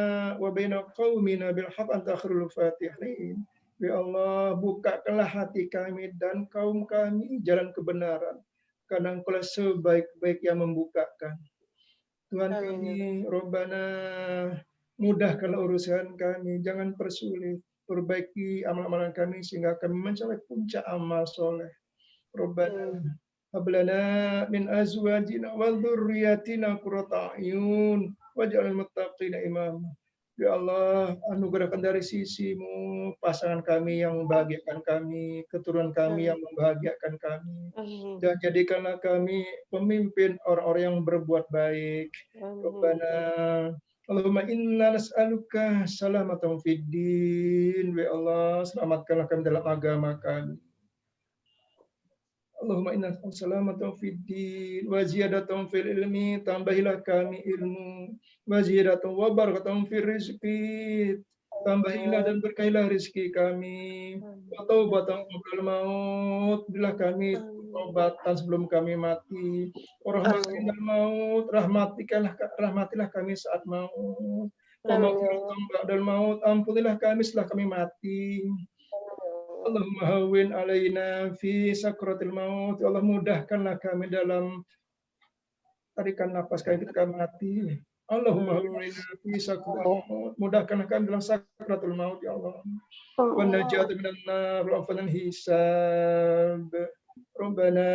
wa baina qaumina bil haqq anta khairul fatihin. Ya Allah, bukakanlah hati kami dan kaum kami jalan kebenaran. Karena Engkau lah sebaik-baik yang membukakan. Tuhan kami, Rabbana, mudahkanlah urusan kami, jangan persulit. Perbaiki amal-amalan kami sehingga kami mencapai puncak amal soleh. Rabbana, hablana min azwajina wa dzurriyyatina qurrata a'yun waj'alna muttaqina imama. Ya Allah, anugerahkan dari sisi-Mu pasangan kami yang membahagiakan kami, keturunan kami yang membahagiakan kami. Dan jadikanlah kami pemimpin orang-orang yang berbuat baik. Rabbana, Allahumma inna nas'aluka salamatan fid din. Ya Allah, selamatkanlah kami dalam agama kami. Allahumma inna salamatan fid din wa ziyadatan fil ilmi, tambahilah kami ilmu, wa ziyadatan wa barakatan fil rizqi, tambahilah dan berkahilah rezeki kami, wa taubatan qabla maut, berilah kami taubatan sebelum kami mati, wa rahmatan indal maut, rahmatilah kami saat maut, wa maghfiratan ba'dal maut, ampunilah kami setelah kami mati. Allahumma hawwin alaina fi sakratil maut. Ya Allah, mudahkanlah kami dalam tarikan nafas kami ketika mati. Allahumma hawwin alaina fi sakratil maut. Mudahkanlah kami dalam sakratul maut ya Allah. Wa najatu minan nar wa afanan hisab. Rabbana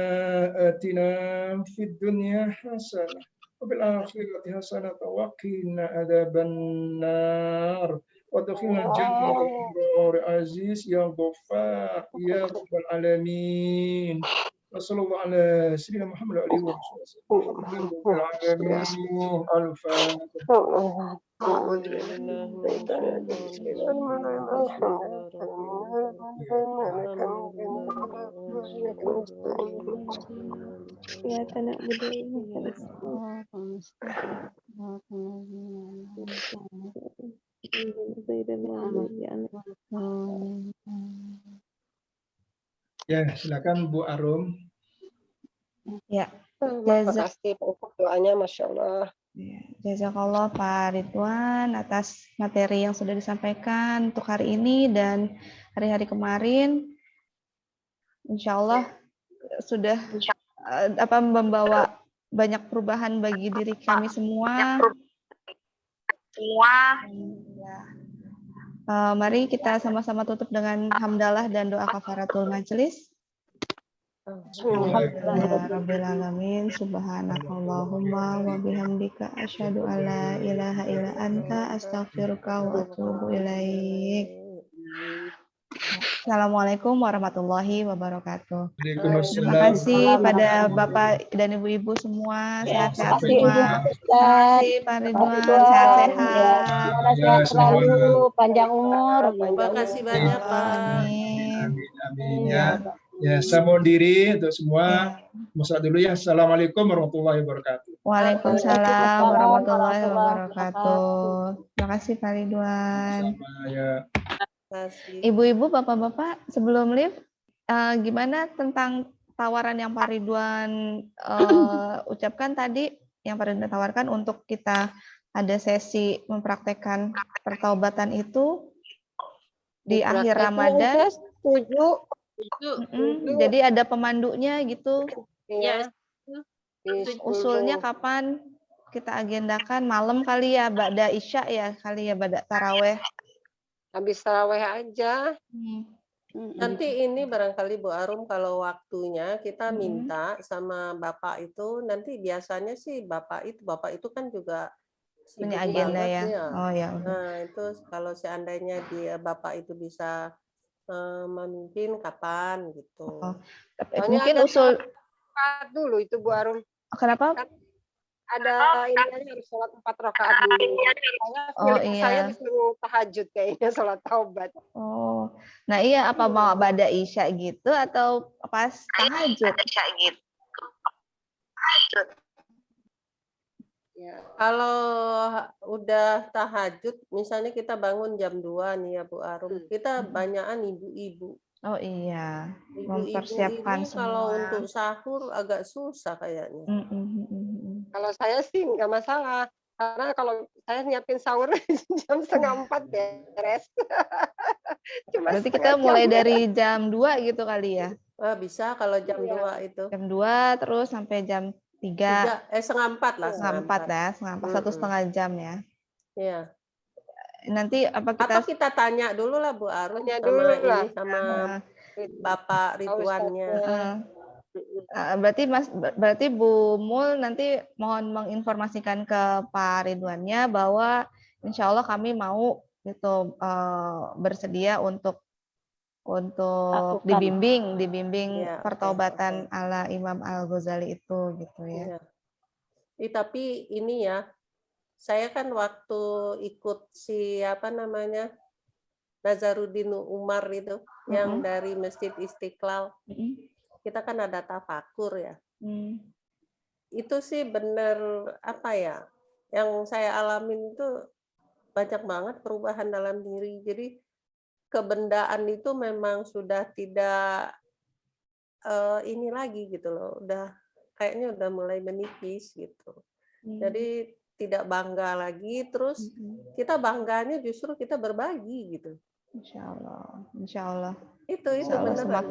atina fid dunya hasanah wa fil akhirati hasanah wa qina adzaban nar. Wadkhilna jannata aziz ya ghaffar ya rabbal alamin. Wassallallahu ala sayyidina Muhammad wa alihi Ya, silakan Bu Arum. Ya, Terima kasih untuk doanya, Masya Allah. Jazakallah Pak Ridwan atas materi yang sudah disampaikan untuk hari ini dan hari-hari kemarin. Insya Allah sudah membawa banyak perubahan bagi diri kami semua. Mari kita sama-sama tutup dengan hamdalah dan doa kafaratul majelis. Alhamdulillahirabbil alamin, subhanakallahumma wa bihamdika asyhadu an la ilaha illa anta astaghfiruka wa atubu ilaik. Assalamualaikum warahmatullahi wabarakatuh. Terima kasih pada Bapak dan Ibu-ibu semua, sehat-sehat semua. Terima kasih Pak Ridwan, sehat-sehat. Sehat selalu, panjang umur. Terima kasih banyak Pak. Amin. Amin ya. Ya, saya mohon diri untuk semua. Musyawarah dulu ya. Assalamualaikum warahmatullahi wabarakatuh. Waalaikumsalam warahmatullahi wabarakatuh. Terima kasih Pak Ridwan. Ya. Ibu-ibu, bapak-bapak, sebelum live, gimana tentang tawaran yang Pak Ridwan ucapkan tadi, yang Pak Ridwan tawarkan untuk kita ada sesi mempraktekkan pertaubatan itu di akhir Ramadan. Setuju. Jadi ada pemandunya gitu. Iya. Usulnya kapan kita agendakan? Malam kali ya, ba'da Isya ya, kali ya, ba'da taraweh. Habis taraweh aja. Nanti ini barangkali Bu Arum kalau waktunya kita minta sama Bapak itu, nanti biasanya sih Bapak itu kan juga punya agenda ya. Oh ya. Nah itu kalau seandainya Bapak itu bisa memimpin kapan gitu. Mungkin usul dulu itu Bu Arum. Kenapa? Kan ada ini harus sholat 4 rakaat dulu. Saya disuruh tahajud kayaknya sholat taubat. Oh, nah iya apa mau ba'da Isya gitu atau pas tahajud? Ya. Kalau udah tahajud, misalnya kita bangun jam 2 nih ya Bu Arum, kita banyakan ibu-ibu. Oh iya, Ibu-ibu mempersiapkan ini semua. kalau untuk sahur agak susah kayaknya. Kalau saya sih nggak masalah, karena kalau saya nyiapin sahur jam 3:30 beres. Berarti kita mulai dari jam 2 gitu kali ya? Bisa kalau jam 2 itu. Jam 2 terus sampai jam 3. 3:30 lah. 3:30 ya, 1,5 jam ya. Iya. Nanti apa atau kita tanya dulu lah Bu Arum sama Bapak Ridwannya. Berarti Bu Mul nanti mohon menginformasikan ke Pak Ridwannya bahwa insya Allah kami mau gitu bersedia untuk dibimbing ya, pertaubatan ala Imam Al-Ghazali itu gitu ya. Tapi ini ya, saya kan waktu ikut Nazaruddin Umar itu yang dari Masjid Istiqlal, kita kan ada tafakur ya. Itu sih bener yang saya alamin itu banyak banget perubahan dalam diri. Jadi kebendaan itu memang sudah tidak ini lagi gitu loh, kayaknya udah mulai menipis gitu. Jadi tidak bangga lagi, terus kita bangganya justru kita berbagi gitu. Insya Allah. Itu benar.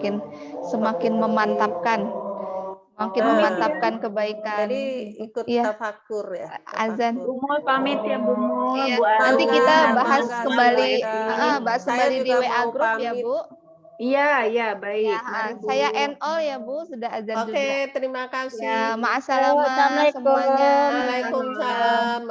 Semakin memantapkan kebaikan. Jadi ikut tafakur ya. Azan. Bu Mul pamit ya Bu Mul. Iya, nanti kita bahas kembali di WA group ya Bu. Iya, baik. Ya, saya NO ya Bu, sudah azan juga. Oke, terima kasih. Ya, ma'assalamah semuanya. Waalaikumsalam.